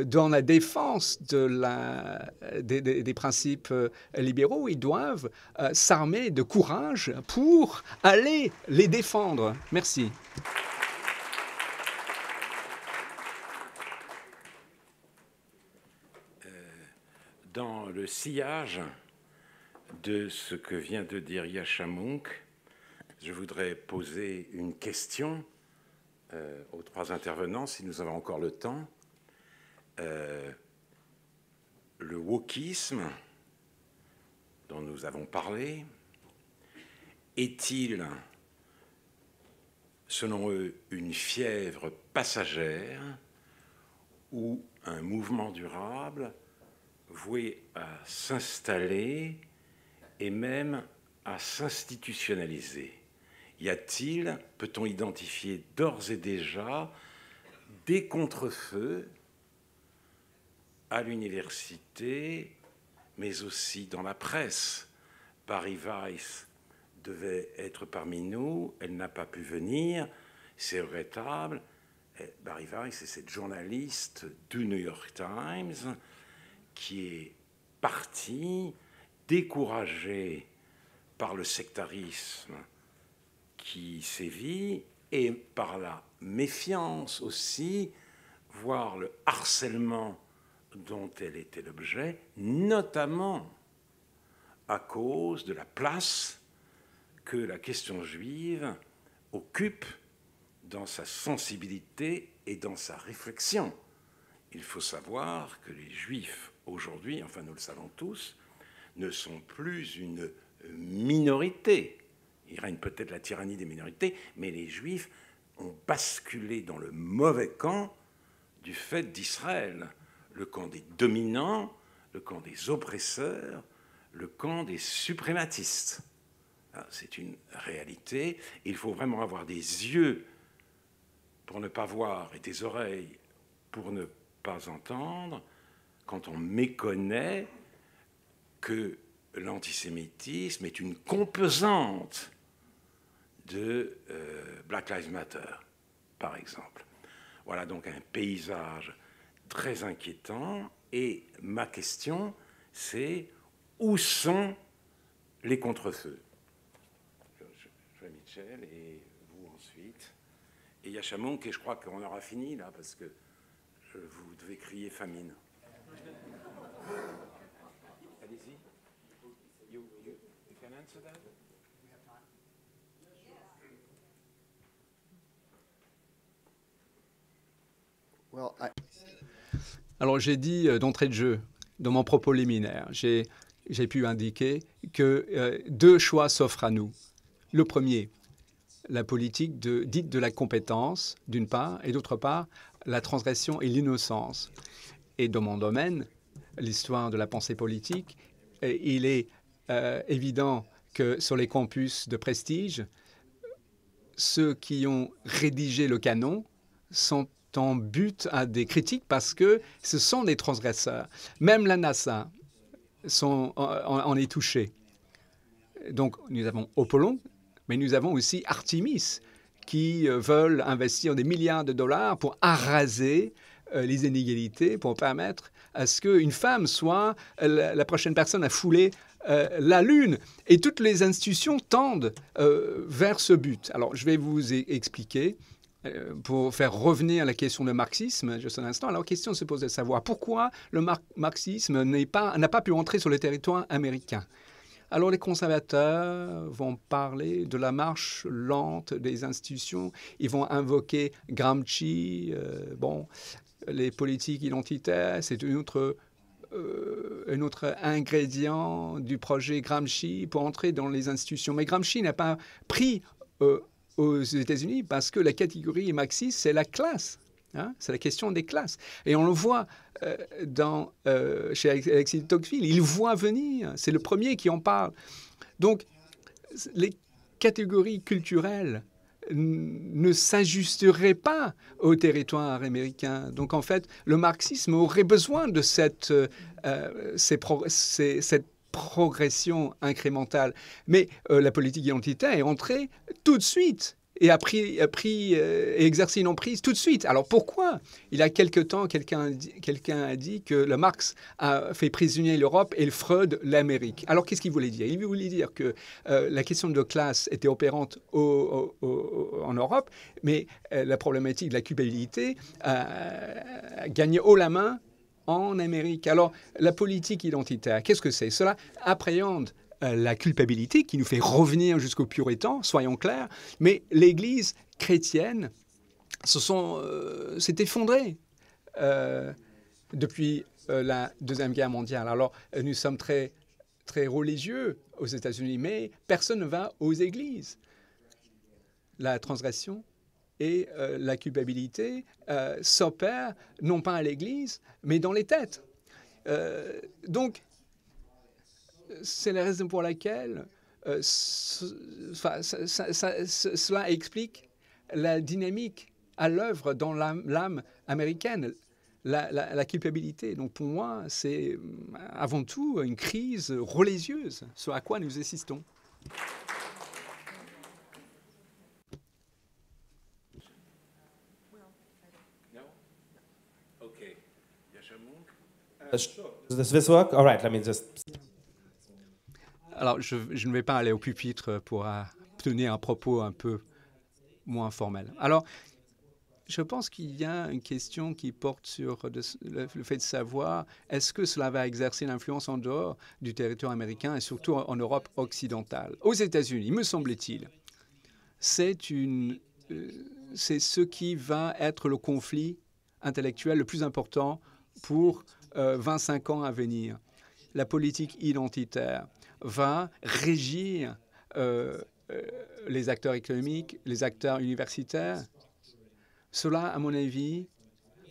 dans la défense des principes libéraux, ils doivent s'armer de courage pour aller les défendre. Merci. Dans le sillage de ce que vient de dire Yascha Mounk, je voudrais poser une question aux trois intervenants, si nous avons encore le temps. Le wokisme dont nous avons parlé est-il, selon eux, une fièvre passagère ou un mouvement durable voué à s'installer et même à s'institutionnaliser? Y a-t-il, peut-on identifier d'ores et déjà des contrefeux à l'université, mais aussi dans la presse? Pari Weiss devait être parmi nous, elle n'a pas pu venir, c'est regrettable. Pari Weiss, c'est cette journaliste du New York Times qui est partie découragée par le sectarisme qui sévit et par la méfiance aussi, voire le harcèlement dont elle était l'objet, notamment à cause de la place que la question juive occupe dans sa sensibilité et dans sa réflexion. Il faut savoir que les Juifs, aujourd'hui, enfin nous le savons tous, ne sont plus une minorité. Il règne peut-être la tyrannie des minorités, mais les Juifs ont basculé dans le mauvais camp du fait d'Israël, le camp des dominants, le camp des oppresseurs, le camp des suprématistes. C'est une réalité. Il faut vraiment avoir des yeux pour ne pas voir et des oreilles pour ne pas entendre quand on méconnaît que l'antisémitisme est une composante de Black Lives Matter, par exemple. Voilà donc un paysage très inquiétant. Et ma question, c'est où sont les contrefeux? Je vais Michel et vous ensuite. Et Yascha Mounk, et je crois qu'on aura fini là, parce que vous devez crier famine. Allez-y. You can answer that? Alors, j'ai dit d'entrée de jeu, dans mon propos liminaire, j'ai pu indiquer que deux choix s'offrent à nous. Le premier, la politique dite de la compétence, d'une part, et d'autre part, la transgression et l'innocence. Et dans mon domaine, l'histoire de la pensée politique, il est évident que sur les campus de prestige, ceux qui ont rédigé le canon sont en but à des critiques parce que ce sont des transgresseurs. Même la NASA en est touchée. Donc, nous avons Apollon, mais nous avons aussi Artemis, qui veulent investir des milliards de dollars pour araser les inégalités, pour permettre à ce qu'une femme soit la prochaine personne à fouler la Lune. Et toutes les institutions tendent vers ce but. Alors, je vais vous expliquer, pour faire revenir la question du marxisme, juste un instant. Alors, la question se pose de savoir pourquoi le marxisme n'a pas pu entrer sur le territoire américain. Alors, les conservateurs vont parler de la marche lente des institutions. Ils vont invoquer Gramsci. Les politiques identitaires, c'est un autre ingrédient du projet Gramsci pour entrer dans les institutions. Mais Gramsci n'a pas pris aux États-Unis parce que la catégorie marxiste, c'est la classe. Hein? C'est la question des classes. Et on le voit chez Alexis de Tocqueville. Il voit venir. C'est le premier qui en parle. Donc, les catégories culturelles ne s'ajusteraient pas au territoire américain. Donc, en fait, le marxisme aurait besoin de cette progression incrémentale. Mais la politique identitaire est entrée tout de suite et a exercé une emprise tout de suite. Alors pourquoi? Il y a quelque temps, quelqu'un a dit que le Marx a fait prisonnier l'Europe et le Freud l'Amérique. Alors qu'est-ce qu'il voulait dire? Il voulait dire que la question de classe était opérante en Europe, mais la problématique de la culpabilité gagnait haut la main en Amérique. Alors, la politique identitaire, qu'est-ce que c'est? Cela appréhende la culpabilité qui nous fait revenir jusqu'aux puritains, soyons clairs, mais l'Église chrétienne s'est effondrée depuis la Deuxième Guerre mondiale. Alors, nous sommes très, très religieux aux États-Unis, mais personne ne va aux églises. La transgression et la culpabilité s'opèrent non pas à l'Église, mais dans les têtes. Donc, c'est la raison pour laquelle cela explique la dynamique à l'œuvre dans l'âme américaine, la culpabilité. Donc, pour moi, c'est avant tout une crise religieuse, ce à quoi nous assistons. Does this work? All right, let me just... Alors, je ne vais pas aller au pupitre pour tenir un propos un peu moins formel. Alors, je pense qu'il y a une question qui porte sur le fait de savoir est-ce que cela va exercer une influence en dehors du territoire américain et surtout en Europe occidentale. Aux États-Unis, me semble-t-il, c'est ce qui va être le conflit intellectuel le plus important pour 25 ans à venir. La politique identitaire va régir les acteurs économiques, les acteurs universitaires. Cela, à mon avis,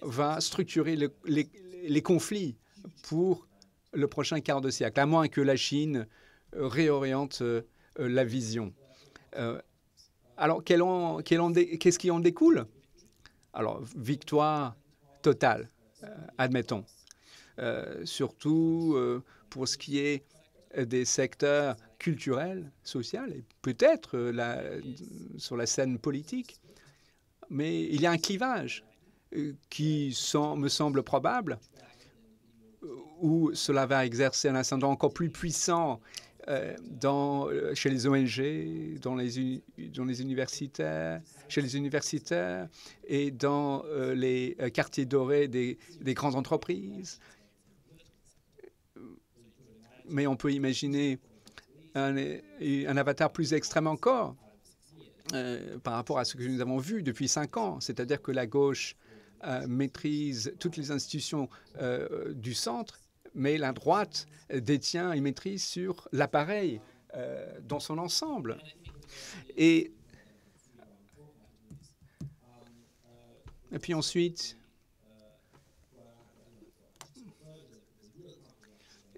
va structurer les conflits pour le prochain quart de siècle, à moins que la Chine réoriente la vision. Alors, qu'est-ce qui en découle? Alors, victoire totale, admettons. Surtout pour ce qui est des secteurs culturels, sociaux, et peut-être sur la scène politique. Mais il y a un clivage qui me semble probable, où cela va exercer un ascendant encore plus puissant chez les ONG, dans les universitaires, chez les universitaires et dans les quartiers dorés des grandes entreprises. Mais on peut imaginer un avatar plus extrême encore par rapport à ce que nous avons vu depuis 5 ans, c'est-à-dire que la gauche maîtrise toutes les institutions du centre, mais la droite détient une maîtrise sur l'appareil dans son ensemble. Et puis ensuite,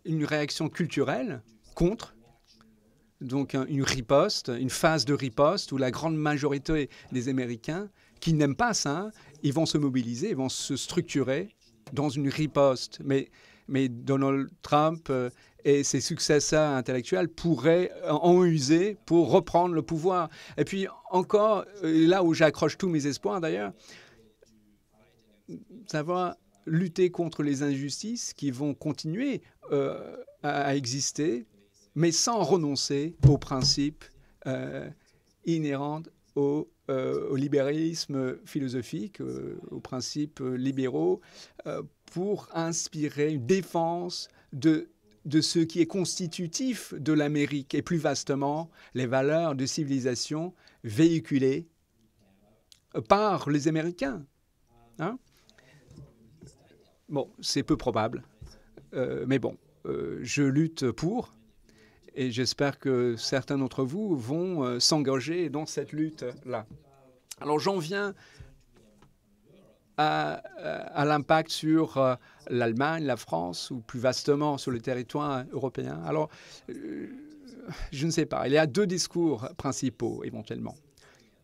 une réaction culturelle contre, donc une riposte, une phase de riposte où la grande majorité des Américains qui n'aiment pas ça, ils vont se mobiliser, ils vont se structurer dans une riposte. Mais Donald Trump et ses successeurs intellectuels pourraient en user pour reprendre le pouvoir. Et puis encore, là où j'accroche tous mes espoirs d'ailleurs, ça va lutter contre les injustices qui vont continuer à exister, mais sans renoncer aux principes inhérents au libéralisme philosophique, aux principes libéraux, pour inspirer une défense de ce qui est constitutif de l'Amérique et plus vastement les valeurs de civilisation véhiculées par les Américains. Hein? Bon, c'est peu probable, mais bon, je lutte pour, et j'espère que certains d'entre vous vont s'engager dans cette lutte-là. Alors j'en viens à l'impact sur l'Allemagne, la France, ou plus vastement sur le territoire européen. Alors, je ne sais pas, il y a deux discours principaux éventuellement.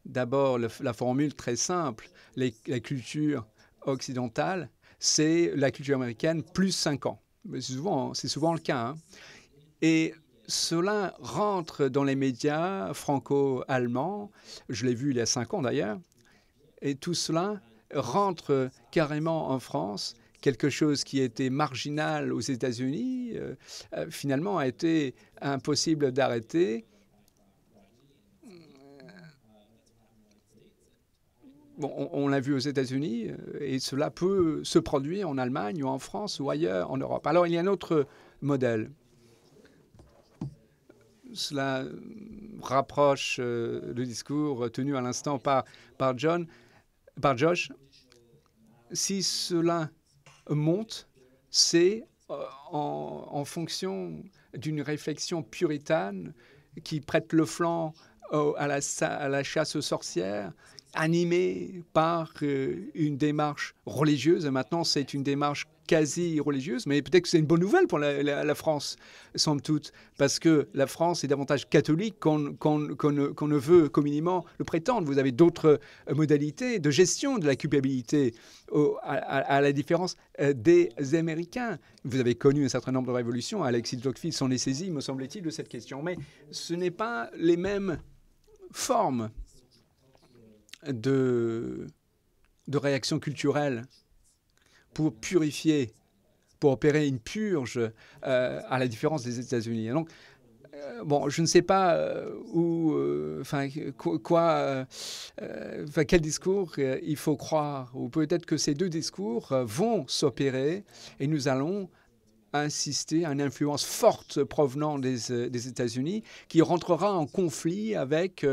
D'abord, la formule très simple, la culture occidentale, c'est la culture américaine plus 5 ans. C'est souvent le cas. Hein. Et cela rentre dans les médias franco-allemands. Je l'ai vu il y a 5 ans d'ailleurs. Et tout cela rentre carrément en France. Quelque chose qui était marginal aux États-Unis, finalement a été impossible d'arrêter. Bon, on l'a vu aux États-Unis et cela peut se produire en Allemagne ou en France ou ailleurs en Europe. Alors, il y a un autre modèle. Cela rapproche le discours tenu à l'instant par Josh. Si cela monte, c'est en fonction d'une réflexion puritane qui prête le flanc à la chasse aux sorcières, animée par une démarche religieuse. Et maintenant, c'est une démarche quasi religieuse, mais peut-être que c'est une bonne nouvelle pour la France, somme toute, parce que la France est davantage catholique qu'on ne veut communément le prétendre. Vous avez d'autres modalités de gestion de la culpabilité, à la différence des Américains. Vous avez connu un certain nombre de révolutions. Alexis de Tocqueville s'en est saisi, me semble-t-il, de cette question. Mais ce n'est pas les mêmes formes de réaction culturelle pour purifier, pour opérer une purge à la différence des États-Unis. Donc, bon, je ne sais pas quel discours il faut croire, ou peut-être que ces deux discours vont s'opérer et nous allons insister à une influence forte provenant des États-Unis qui rentrera en conflit avec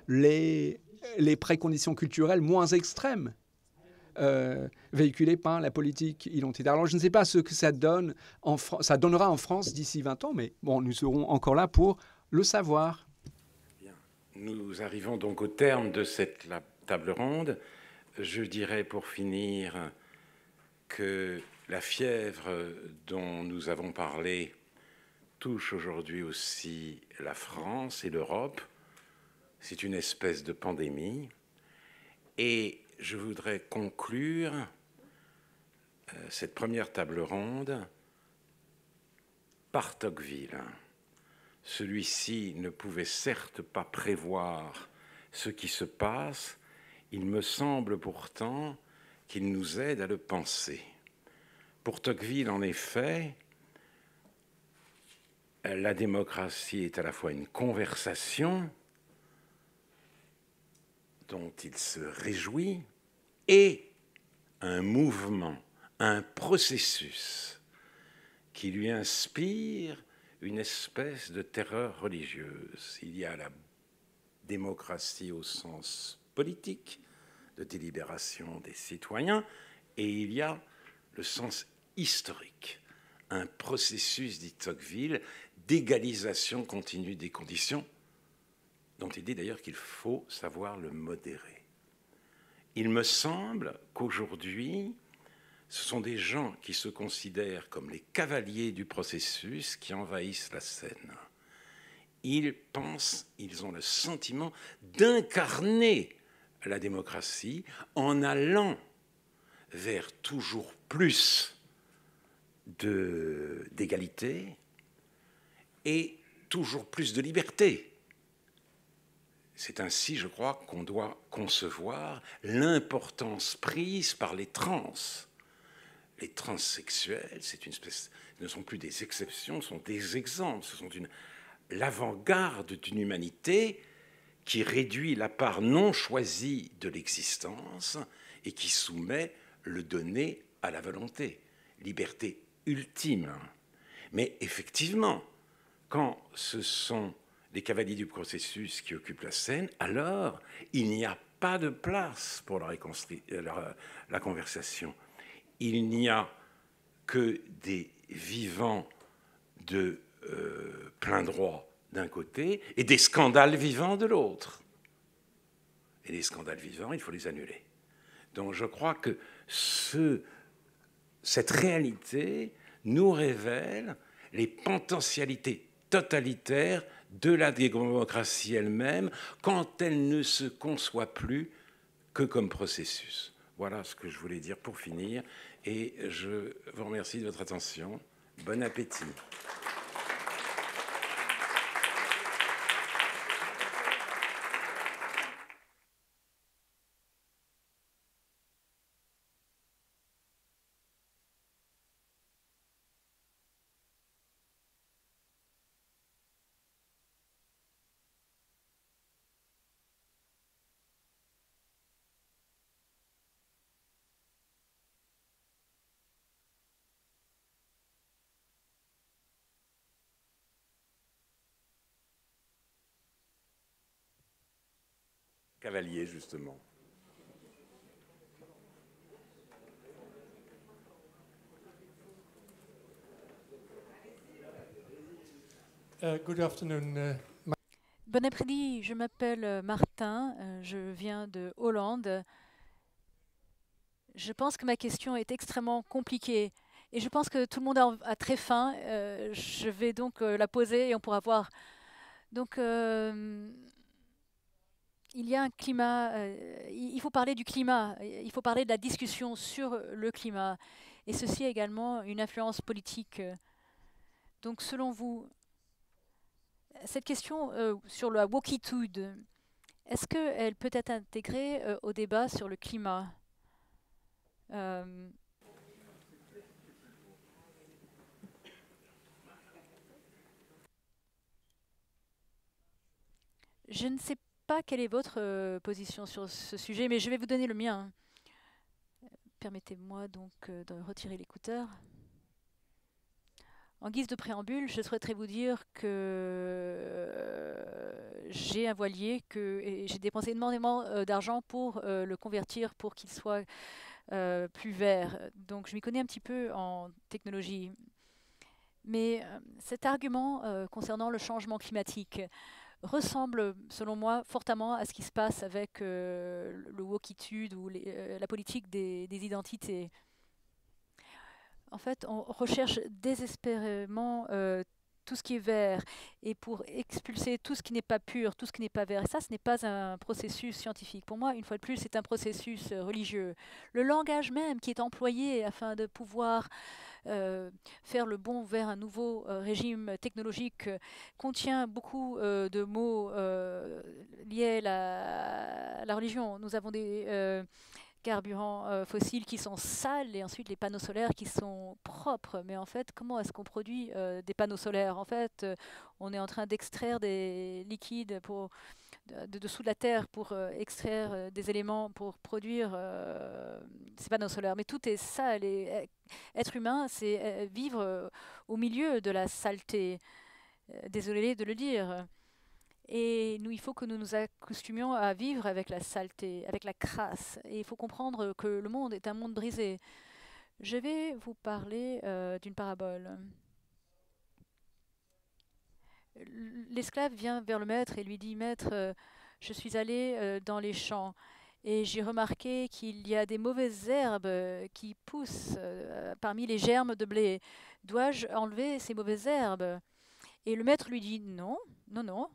les préconditions culturelles moins extrêmes véhiculées par la politique identitaire. Alors, je ne sais pas ce que ça donnera en France d'ici 20 ans, mais bon, nous serons encore là pour le savoir. Bien. Nous arrivons donc au terme de cette table ronde. Je dirais pour finir que la fièvre dont nous avons parlé touche aujourd'hui aussi la France et l'Europe. C'est une espèce de pandémie. Et je voudrais conclure cette première table ronde par Tocqueville. Celui-ci ne pouvait certes pas prévoir ce qui se passe, il me semble pourtant qu'il nous aide à le penser. Pour Tocqueville, en effet, la démocratie est à la fois une conversation dont il se réjouit et un mouvement, un processus qui lui inspire une espèce de terreur religieuse. Il y a la démocratie au sens politique, de délibération des citoyens, et il y a le sens historique, un processus, dit Tocqueville, d'égalisation continue des conditions, dont il dit d'ailleurs qu'il faut savoir le modérer. Il me semble qu'aujourd'hui, ce sont des gens qui se considèrent comme les cavaliers du processus qui envahissent la scène. Ils pensent, ils ont le sentiment d'incarner la démocratie en allant vers toujours plus d'égalité et toujours plus de liberté. C'est ainsi, je crois, qu'on doit concevoir l'importance prise par les trans. Les transsexuels, ce ne sont plus des exceptions, ce sont des exemples, ce sont l'avant-garde d'une humanité qui réduit la part non choisie de l'existence et qui soumet le donné à la volonté. Liberté ultime. Mais effectivement, quand ce sont les cavaliers du processus qui occupent la scène, alors il n'y a pas de place pour la conversation. Il n'y a que des vivants de plein droit d'un côté et des scandales vivants de l'autre. Et les scandales vivants, il faut les annuler. Donc je crois que cette réalité nous révèle les potentialités totalitaires de la démocratie elle-même quand elle ne se conçoit plus que comme processus. Voilà ce que je voulais dire pour finir et je vous remercie de votre attention. Bon appétit. Cavalier, justement. Good afternoon. Bon après-midi, je m'appelle Martin, je viens de Hollande. Je pense que ma question est extrêmement compliquée et je pense que tout le monde a très faim. Je vais donc la poser et on pourra voir. Donc, il y a un climat, il faut parler du climat, il faut parler de la discussion sur le climat. Et ceci a également une influence politique. Donc, selon vous, cette question sur la wokitude, est-ce qu'elle peut être intégrée au débat sur le climat? Je ne sais pas quelle est votre position sur ce sujet, mais je vais vous donner le mien. Permettez-moi donc de retirer l'écouteur. En guise de préambule, je souhaiterais vous dire que j'ai un voilier et j'ai dépensé énormément d'argent pour le convertir pour qu'il soit plus vert. Donc je m'y connais un petit peu en technologie. Mais cet argument concernant le changement climatique ressemble, selon moi, fortement à ce qui se passe avec le wokitude ou la politique des identités. En fait, on recherche désespérément tout ce qui est vert et pour expulser tout ce qui n'est pas pur, tout ce qui n'est pas vert. Et ça, ce n'est pas un processus scientifique. Pour moi, une fois de plus, c'est un processus religieux. Le langage même qui est employé afin de pouvoir faire le bond vers un nouveau régime technologique contient beaucoup de mots liés à la religion. Nous avons des carburants fossiles qui sont sales et ensuite les panneaux solaires qui sont propres. Mais en fait, comment est-ce qu'on produit des panneaux solaires? En fait, on est en train d'extraire des liquides de dessous de la terre pour extraire des éléments pour produire ces panneaux solaires. Mais tout est sale et être humain, c'est vivre au milieu de la saleté. Désolé de le dire. Et nous, il faut que nous nous accostumions à vivre avec la saleté, avec la crasse. Et il faut comprendre que le monde est un monde brisé. Je vais vous parler d'une parabole. L'esclave vient vers le maître et lui dit, « Maître, je suis allé dans les champs et j'ai remarqué qu'il y a des mauvaises herbes qui poussent parmi les germes de blé. Dois-je enlever ces mauvaises herbes ?» Et le maître lui dit, « Non, non, non.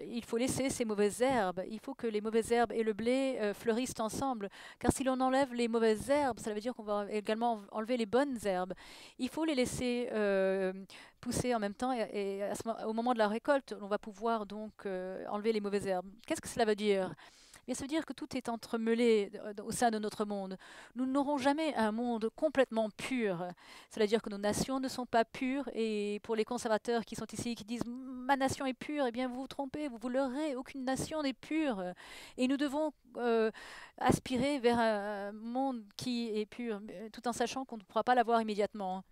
Il faut laisser ces mauvaises herbes. Il faut que les mauvaises herbes et le blé fleurissent ensemble. Car si l'on enlève les mauvaises herbes, ça veut dire qu'on va également enlever les bonnes herbes. Il faut les laisser pousser en même temps et au moment de la récolte, on va pouvoir donc enlever les mauvaises herbes. » Qu'est-ce que cela veut dire ? Mais ça veut dire que tout est entremêlé au sein de notre monde. Nous n'aurons jamais un monde complètement pur. Cela veut dire que nos nations ne sont pas pures. Et pour les conservateurs qui sont ici, qui disent « Ma nation est pure », eh bien vous vous trompez, vous vous leurrez. Aucune nation n'est pure. Et nous devons aspirer vers un monde qui est pur, tout en sachant qu'on ne pourra pas l'avoir immédiatement.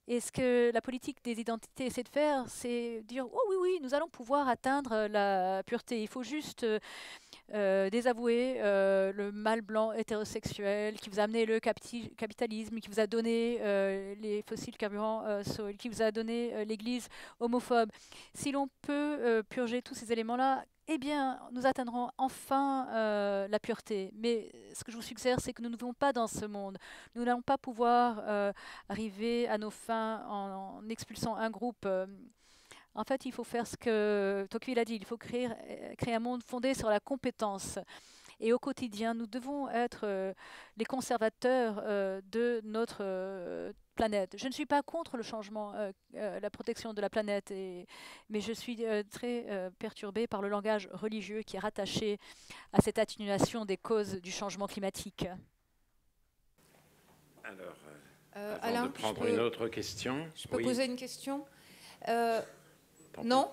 Et ce que la politique des identités essaie de faire, c'est dire « Oh oui, oui, nous allons pouvoir atteindre la pureté. Il faut juste désavouer le mâle blanc hétérosexuel qui vous a amené le capitalisme, qui vous a donné les fossiles carburants, qui vous a donné l'Église homophobe. Si l'on peut purger tous ces éléments-là, eh bien, nous atteindrons enfin la pureté. Mais ce que je vous suggère, c'est que nous ne vivons pas dans ce monde. Nous n'allons pas pouvoir arriver à nos fins en expulsant un groupe. En fait, il faut faire ce que Tocqueville a dit. Il faut créer un monde fondé sur la compétence. Et au quotidien, nous devons être les conservateurs de notre planète. Je ne suis pas contre le changement, la protection de la planète, mais je suis très perturbée par le langage religieux qui est rattaché à cette atténuation des causes du changement climatique. Alors, avant Alain, de prendre une autre question. Je peux Oui. poser une question Non.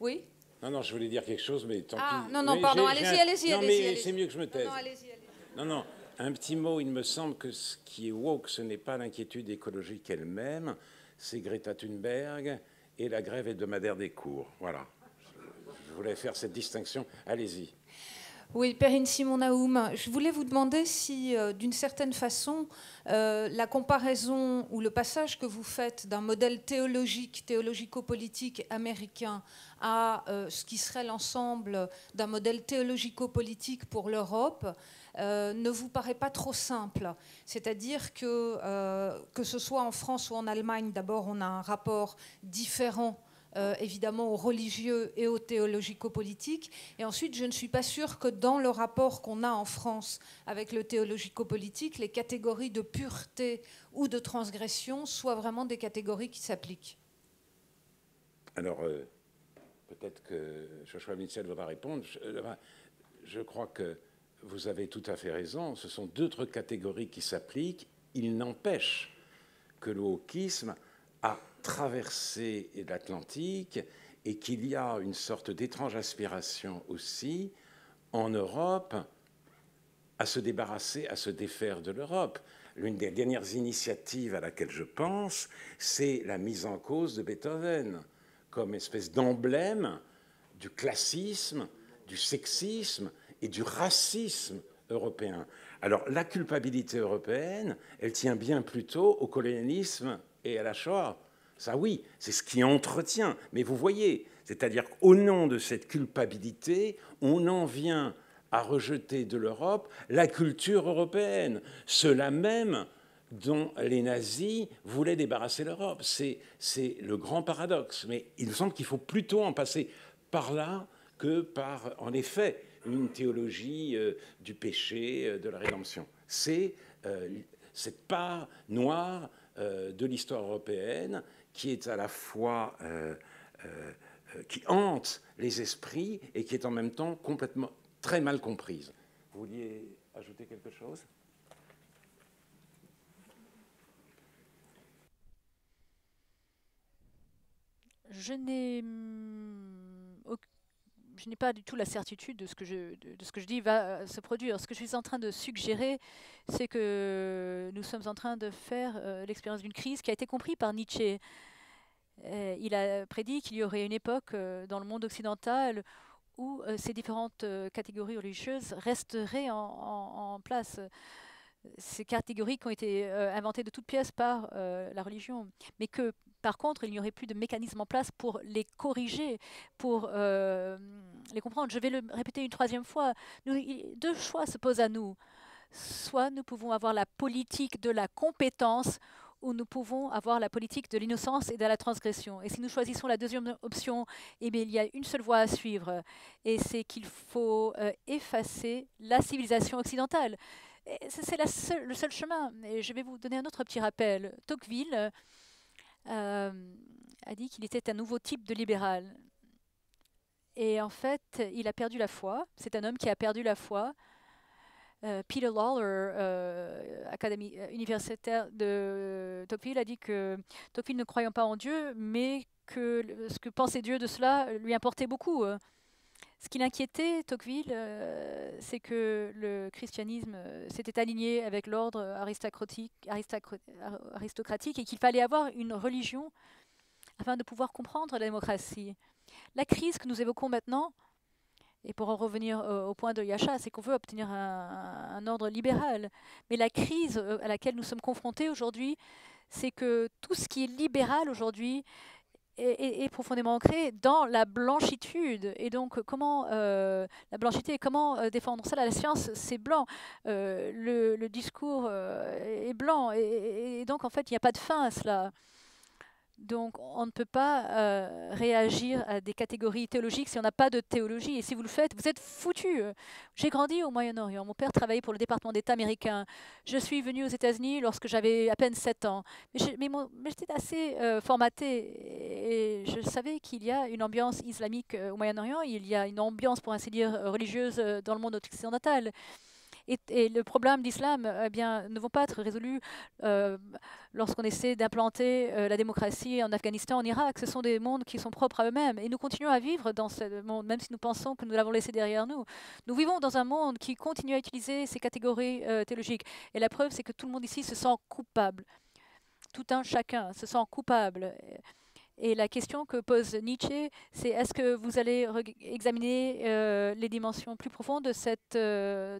Oui. Non, je voulais dire quelque chose, mais tant pis. Non, pardon, allez-y. Non, mais c'est mieux que je me taise. Non, allez-y. Non, un petit mot, il me semble que ce qui est woke, ce n'est pas l'inquiétude écologique elle-même, c'est Greta Thunberg et la grève hebdomadaire des cours. Voilà. Je voulais faire cette distinction. Allez-y. Oui, Perrine Simon-Naoum, je voulais vous demander si, d'une certaine façon, la comparaison ou le passage que vous faites d'un modèle théologico-politique américain à ce qui serait l'ensemble d'un modèle théologico-politique pour l'Europe ne vous paraît pas trop simple. C'est-à-dire que ce soit en France ou en Allemagne, d'abord, on a un rapport différent évidemment aux religieux et aux théologico-politiques. Et ensuite, je ne suis pas sûre que dans le rapport qu'on a en France avec le théologico-politique, les catégories de pureté ou de transgression soient vraiment des catégories qui s'appliquent. Alors, peut-être que Joshua Mitchell voudra répondre. Je crois que vous avez tout à fait raison. Ce sont d'autres catégories qui s'appliquent. Il n'empêche que le wokisme a traversé l'Atlantique et qu'il y a une sorte d'étrange aspiration aussi en Europe à se débarrasser, à se défaire de l'Europe. L'une des dernières initiatives à laquelle je pense, c'est la mise en cause de Beethoven comme espèce d'emblème du classisme, du sexisme et du racisme européen. Alors la culpabilité européenne, elle tient bien plutôt au colonialisme et à la Shoah. Ça oui, c'est ce qui entretient. Mais vous voyez, c'est-à-dire qu'au nom de cette culpabilité, on en vient à rejeter de l'Europe la culture européenne, cela même dont les nazis voulaient débarrasser l'Europe. C'est le grand paradoxe. Mais il me semble qu'il faut plutôt en passer par là que par, en effet, une théologie du péché, de la rédemption. C'est cette part noire de l'histoire européenne qui est à la fois qui hante les esprits et qui est en même temps complètement très mal comprise. Vous vouliez ajouter quelque chose ? Je n'ai pas du tout la certitude de ce que je dis va se produire. Ce que je suis en train de suggérer, c'est que nous sommes en train de faire l'expérience d'une crise qui a été comprise par Nietzsche. Il a prédit qu'il y aurait une époque dans le monde occidental où ces différentes catégories religieuses resteraient en place. Ces catégories qui ont été inventées de toutes pièces par la religion, mais que par contre, il n'y aurait plus de mécanisme en place pour les corriger, pour les comprendre. Je vais le répéter une troisième fois. Deux choix se posent à nous. Soit nous pouvons avoir la politique de la compétence, ou nous pouvons avoir la politique de l'innocence et de la transgression. Et si nous choisissons la deuxième option, eh bien, il y a une seule voie à suivre, et c'est qu'il faut effacer la civilisation occidentale. C'est le seul chemin. Et je vais vous donner un autre petit rappel. Tocqueville a dit qu'il était un nouveau type de libéral. Et en fait, il a perdu la foi. C'est un homme qui a perdu la foi. Peter Lawler, académie universitaire de Tocqueville, a dit que Tocqueville ne croyant pas en Dieu, mais que ce que pensait Dieu de cela lui importait beaucoup. Ce qui l'inquiétait, Tocqueville, c'est que le christianisme s'était aligné avec l'ordre aristocratique et qu'il fallait avoir une religion afin de pouvoir comprendre la démocratie. La crise que nous évoquons maintenant, et pour en revenir au point de Yasha, c'est qu'on veut obtenir un ordre libéral. Mais la crise à laquelle nous sommes confrontés aujourd'hui, c'est que tout ce qui est libéral aujourd'hui est profondément ancré dans la blanchitude. Et donc, comment la blanchité, comment défendre ça? La science, c'est blanc. Le discours est blanc. Et donc, en fait, il n'y a pas de fin à cela. Donc, on ne peut pas réagir à des catégories théologiques si on n'a pas de théologie. Et si vous le faites, vous êtes foutus. J'ai grandi au Moyen-Orient. Mon père travaillait pour le département d'État américain. Je suis venue aux États-Unis lorsque j'avais à peine 7 ans. Mais j'étais assez formatée. Et je savais qu'il y a une ambiance islamique au Moyen-Orient. Il y a une ambiance, pour ainsi dire, religieuse dans le monde occidental. Et le problème d'islam eh bien, ne vont pas être résolus lorsqu'on essaie d'implanter la démocratie en Afghanistan, en Irak. Ce sont des mondes qui sont propres à eux-mêmes. Et nous continuons à vivre dans ce monde, même si nous pensons que nous l'avons laissé derrière nous. Nous vivons dans un monde qui continue à utiliser ces catégories théologiques. Et la preuve, c'est que tout le monde ici se sent coupable. Tout un chacun se sent coupable. Et la question que pose Nietzsche, c'est est-ce que vous allez examiner les dimensions plus profondes de cette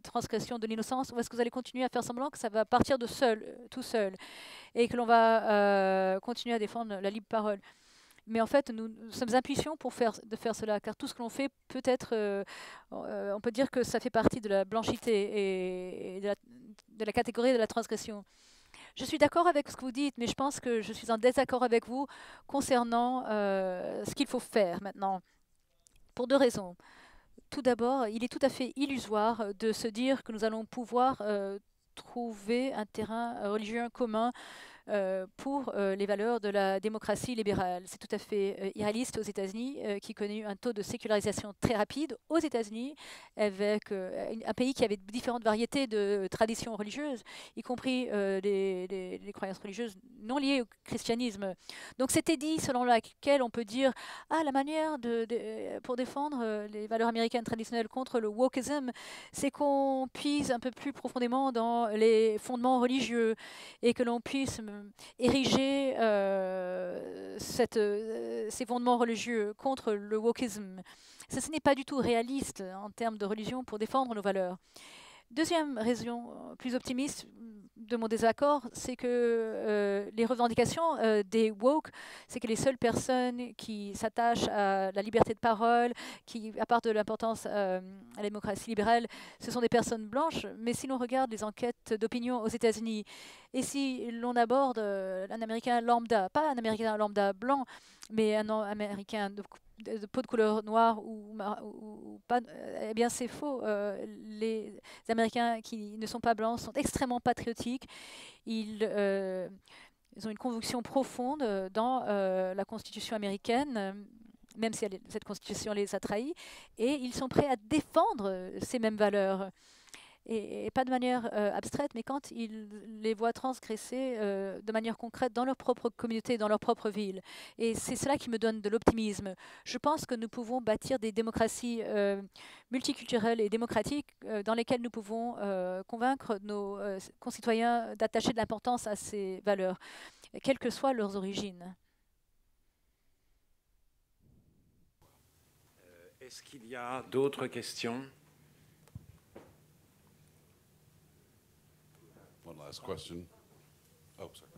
transgression de l'innocence, ou est-ce que vous allez continuer à faire semblant que ça va partir de tout seul, et que l'on va continuer à défendre la libre parole? Mais en fait, nous sommes impuissants pour faire cela, car tout ce que l'on fait peut être, on peut dire que ça fait partie de la blanchité et de la catégorie de la transgression. Je suis d'accord avec ce que vous dites, mais je pense que je suis en désaccord avec vous concernant ce qu'il faut faire maintenant, pour deux raisons. Tout d'abord, il est tout à fait illusoire de se dire que nous allons pouvoir trouver un terrain religieux commun pour les valeurs de la démocratie libérale. C'est tout à fait irréaliste aux États-Unis, qui connaît un taux de sécularisation très rapide aux États-Unis, avec un pays qui avait différentes variétés de traditions religieuses, y compris des croyances religieuses non liées au christianisme. Donc c'était dit selon laquelle on peut dire la manière pour défendre les valeurs américaines traditionnelles contre le wokism, c'est qu'on puise un peu plus profondément dans les fondements religieux et que l'on puisse ériger ces fondements religieux contre le wokisme. Ce n'est pas du tout réaliste en termes de religion pour défendre nos valeurs. Deuxième raison plus optimiste de mon désaccord, c'est que les revendications des woke, c'est que les seules personnes qui s'attachent à la liberté de parole, qui apportent de l'importance à la démocratie libérale, ce sont des personnes blanches. Mais si l'on regarde les enquêtes d'opinion aux États-Unis, et si l'on aborde un Américain lambda, pas un Américain lambda blanc, mais un Américain de peau de couleur noire ou pas, eh bien c'est faux. Les Américains qui ne sont pas blancs sont extrêmement patriotiques. Ils ont une conviction profonde dans la Constitution américaine, même si cette Constitution les a trahis, et ils sont prêts à défendre ces mêmes valeurs. Et pas de manière abstraite, mais quand ils les voient transgresser de manière concrète dans leur propre communauté, dans leur propre ville. Et c'est cela qui me donne de l'optimisme. Je pense que nous pouvons bâtir des démocraties multiculturelles et démocratiques dans lesquelles nous pouvons convaincre nos concitoyens d'attacher de l'importance à ces valeurs, quelles que soient leurs origines. Est-ce qu'il y a d'autres questions? One last question. Oh, sorry.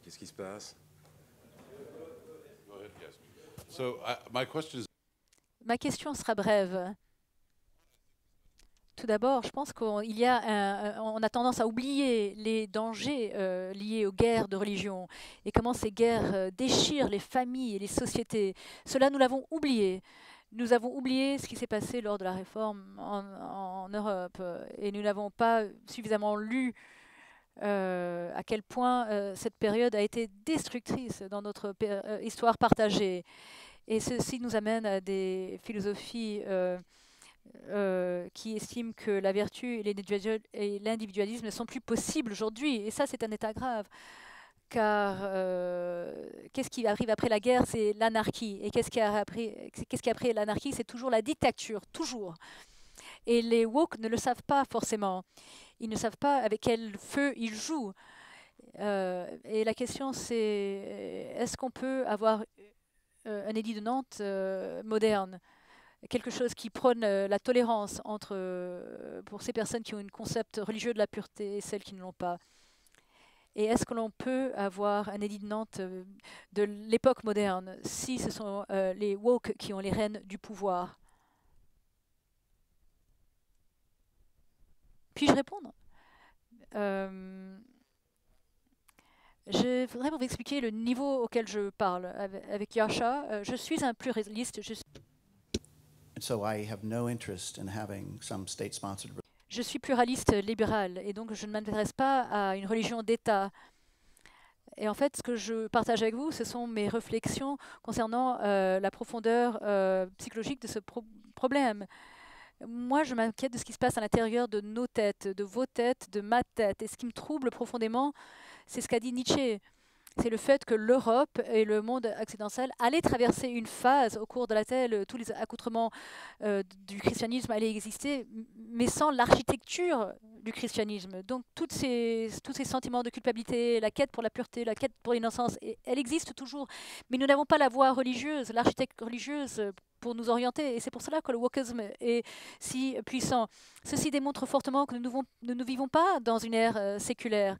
Qu'est-ce qui se passe? Go ahead, yes. So my question is. Ma question sera brève. Tout d'abord, je pense qu'on a tendance à oublier les dangers liés aux guerres de religion et comment ces guerres déchirent les familles et les sociétés. Cela, nous l'avons oublié. Nous avons oublié ce qui s'est passé lors de la réforme en Europe et nous n'avons pas suffisamment lu à quel point cette période a été destructrice dans notre histoire partagée. Et ceci nous amène à des philosophies qui estiment que la vertu et l'individualisme ne sont plus possibles aujourd'hui. Et ça, c'est un état grave. Car qu'est-ce qui arrive après la guerre? C'est l'anarchie. Et qu'est-ce qui après l'anarchie? C'est toujours la dictature, toujours. Et les woke ne le savent pas forcément. Ils ne savent pas avec quel feu ils jouent. Et la question, c'est est-ce qu'on peut avoir un édit de Nantes moderne, quelque chose qui prône la tolérance pour ces personnes qui ont un concept religieux de la pureté et celles qui ne l'ont pas. Et est-ce que l'on peut avoir un édit de Nantes de l'époque moderne si ce sont les woke qui ont les rênes du pouvoir? Puis-je répondre? Je voudrais vous expliquer le niveau auquel je parle avec Yasha. Je suis un pluraliste. Je suis pluraliste libéral et donc je ne m'intéresse pas à une religion d'État. Et en fait, ce que je partage avec vous, ce sont mes réflexions concernant la profondeur psychologique de ce problème. Moi, je m'inquiète de ce qui se passe à l'intérieur de nos têtes, de vos têtes, de ma tête. Et ce qui me trouble profondément, c'est ce qu'a dit Nietzsche. C'est le fait que l'Europe et le monde occidental allaient traverser une phase au cours de laquelle tous les accoutrements du christianisme allaient exister, mais sans l'architecture du christianisme. Donc tous ces sentiments de culpabilité, la quête pour la pureté, la quête pour l'innocence, elle existe toujours. Mais nous n'avons pas la voie religieuse, l'architecte religieuse pour nous orienter. Et c'est pour cela que le wokisme est si puissant. Ceci démontre fortement que nous ne vivons pas dans une ère séculaire.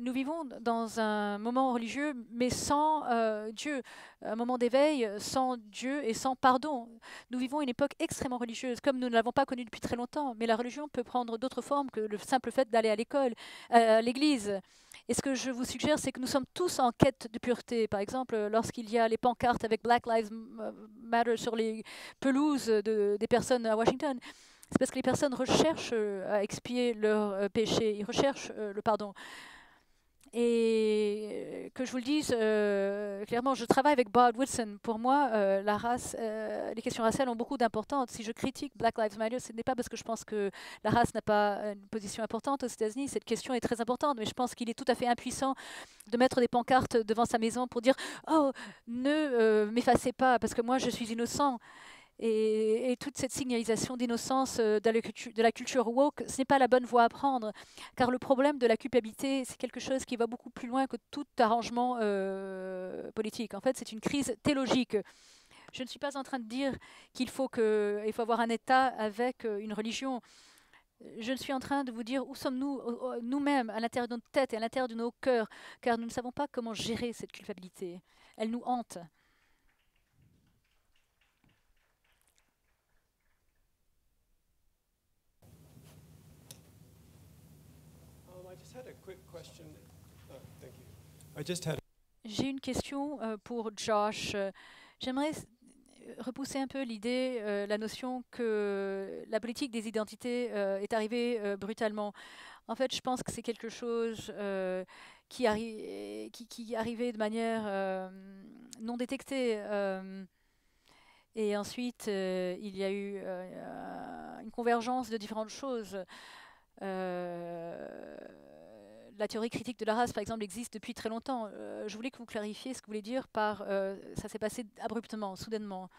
Nous vivons dans un moment religieux, mais sans Dieu, un moment d'éveil sans Dieu et sans pardon. Nous vivons une époque extrêmement religieuse, comme nous ne l'avons pas connue depuis très longtemps, mais la religion peut prendre d'autres formes que le simple fait d'aller à l'école, à l'église. Et ce que je vous suggère, c'est que nous sommes tous en quête de pureté. Par exemple, lorsqu'il y a les pancartes avec Black Lives Matter sur les pelouses des personnes à Washington, c'est parce que les personnes recherchent à expier leurs péchés, ils recherchent le pardon. Et que je vous le dise clairement, je travaille avec Bob Woodson. Pour moi, la race, les questions raciales ont beaucoup d'importance. Si je critique Black Lives Matter, ce n'est pas parce que je pense que la race n'a pas une position importante aux États-Unis. Cette question est très importante, mais je pense qu'il est tout à fait impuissant de mettre des pancartes devant sa maison pour dire « Oh, ne m'effacez pas, parce que moi, je suis innocent ». Et toute cette signalisation d'innocence de la culture woke, ce n'est pas la bonne voie à prendre. Car le problème de la culpabilité, c'est quelque chose qui va beaucoup plus loin que tout arrangement politique. En fait, c'est une crise théologique. Je ne suis pas en train de dire qu'il faut avoir un État avec une religion. Je ne suis en train de vous dire où sommes-nous nous-mêmes, à l'intérieur de notre tête et à l'intérieur de nos cœurs, car nous ne savons pas comment gérer cette culpabilité. Elle nous hante. J'ai une question pour Josh. J'aimerais repousser un peu l'idée, la notion que la politique des identités est arrivée brutalement. En fait, je pense que c'est quelque chose qui arrivait de manière non détectée. Et ensuite, il y a eu une convergence de différentes choses. La théorie critique de la race, par exemple, existe depuis très longtemps. Je voulais que vous clarifiez ce que vous voulez dire par ça s'est passé abruptement, soudainement.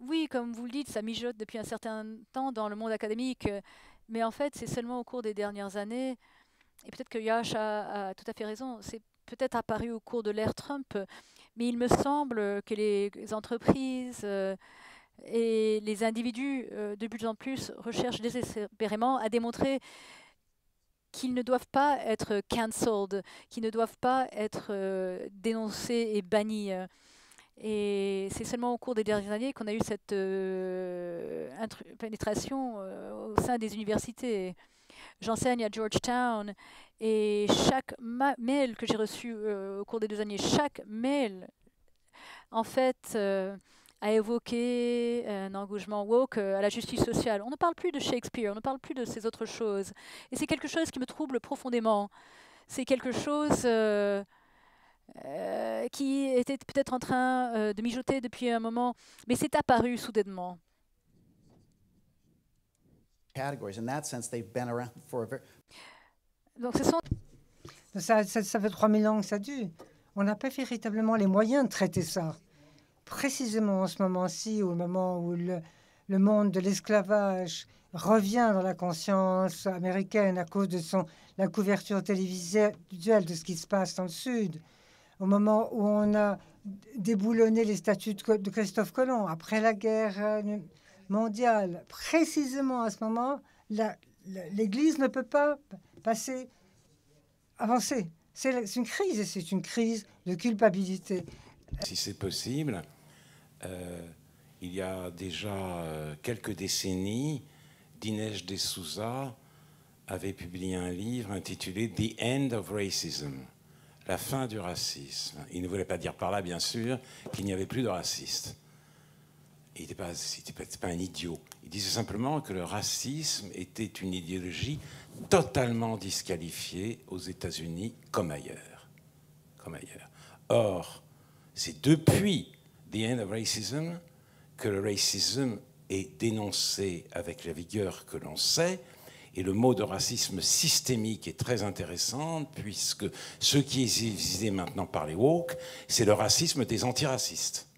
Oui, comme vous le dites, ça mijote depuis un certain temps dans le monde académique, mais en fait, c'est seulement au cours des dernières années, et peut-être que Yash a tout à fait raison, c'est peut-être apparu au cours de l'ère Trump, mais il me semble que les entreprises et les individus de plus en plus recherchent désespérément à démontrer qu'ils ne doivent pas être cancelled, qu'ils ne doivent pas être dénoncés et bannis. Et c'est seulement au cours des dernières années qu'on a eu cette pénétration au sein des universités. J'enseigne à Georgetown et chaque mail que j'ai reçu au cours des 2 années, chaque mail, en fait, a évoqué un engagement woke à la justice sociale. On ne parle plus de Shakespeare, on ne parle plus de ces autres choses. Et c'est quelque chose qui me trouble profondément. C'est quelque chose qui était peut-être en train de mijoter depuis un moment, mais c'est apparu soudainement. Donc ce sont... Ça fait 3000 ans que ça dure. On n'a pas véritablement les moyens de traiter ça. Précisément en ce moment-ci, au moment où le monde de l'esclavage revient dans la conscience américaine à cause de la couverture télévisuelle de ce qui se passe dans le Sud, au moment où on a déboulonné les statues de Christophe Colomb, après la guerre mondiale, précisément à ce moment, l'Église ne peut pas avancer. C'est une crise, et c'est une crise de culpabilité. Si c'est possible, il y a déjà quelques décennies, Dinesh D'Souza avait publié un livre intitulé « The End of Racism », la fin du racisme. Il ne voulait pas dire par là, bien sûr, qu'il n'y avait plus de racistes. Il n'était pas un idiot. Il disait simplement que le racisme était une idéologie totalement disqualifiée aux États-Unis comme ailleurs. Or, c'est depuis The End of Racism que le racisme est dénoncé avec la vigueur que l'on sait. Et le mot de racisme systémique est très intéressant, puisque ce qui est visé maintenant par les woke, c'est le racisme des antiracistes.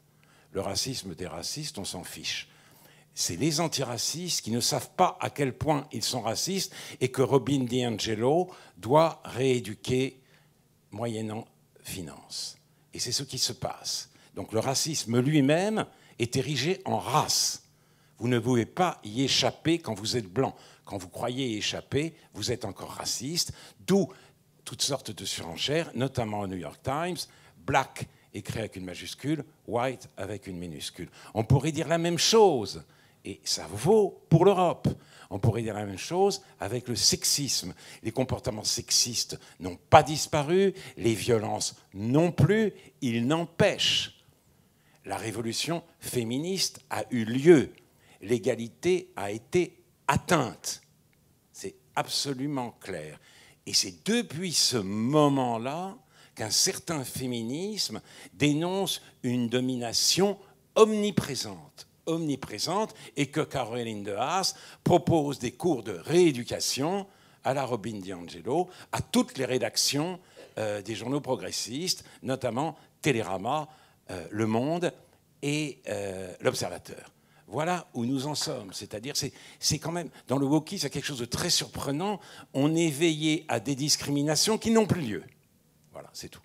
Le racisme des racistes, on s'en fiche. C'est les antiracistes qui ne savent pas à quel point ils sont racistes et que Robin DiAngelo doit rééduquer moyennant finance. Et c'est ce qui se passe. Donc le racisme lui-même est érigé en race. Vous ne pouvez pas y échapper quand vous êtes blanc. Quand vous croyez y échapper, vous êtes encore raciste, d'où toutes sortes de surenchères, notamment au New York Times, black écrit avec une majuscule, white avec une minuscule. On pourrait dire la même chose, et ça vaut pour l'Europe. On pourrait dire la même chose avec le sexisme. Les comportements sexistes n'ont pas disparu, les violences non plus, ils n'empêchent. La révolution féministe a eu lieu, l'égalité a été atteinte. C'est absolument clair. Et c'est depuis ce moment-là qu'un certain féminisme dénonce une domination omniprésente, et que Caroline de Haas propose des cours de rééducation à la Robin DiAngelo, à toutes les rédactions des journaux progressistes, notamment Télérama, Le Monde et L'Observateur. Voilà où nous en sommes. C'est-à-dire, c'est quand même, dans le wokisme, il y a quelque chose de très surprenant. On est veillé à des discriminations qui n'ont plus lieu. Voilà, c'est tout.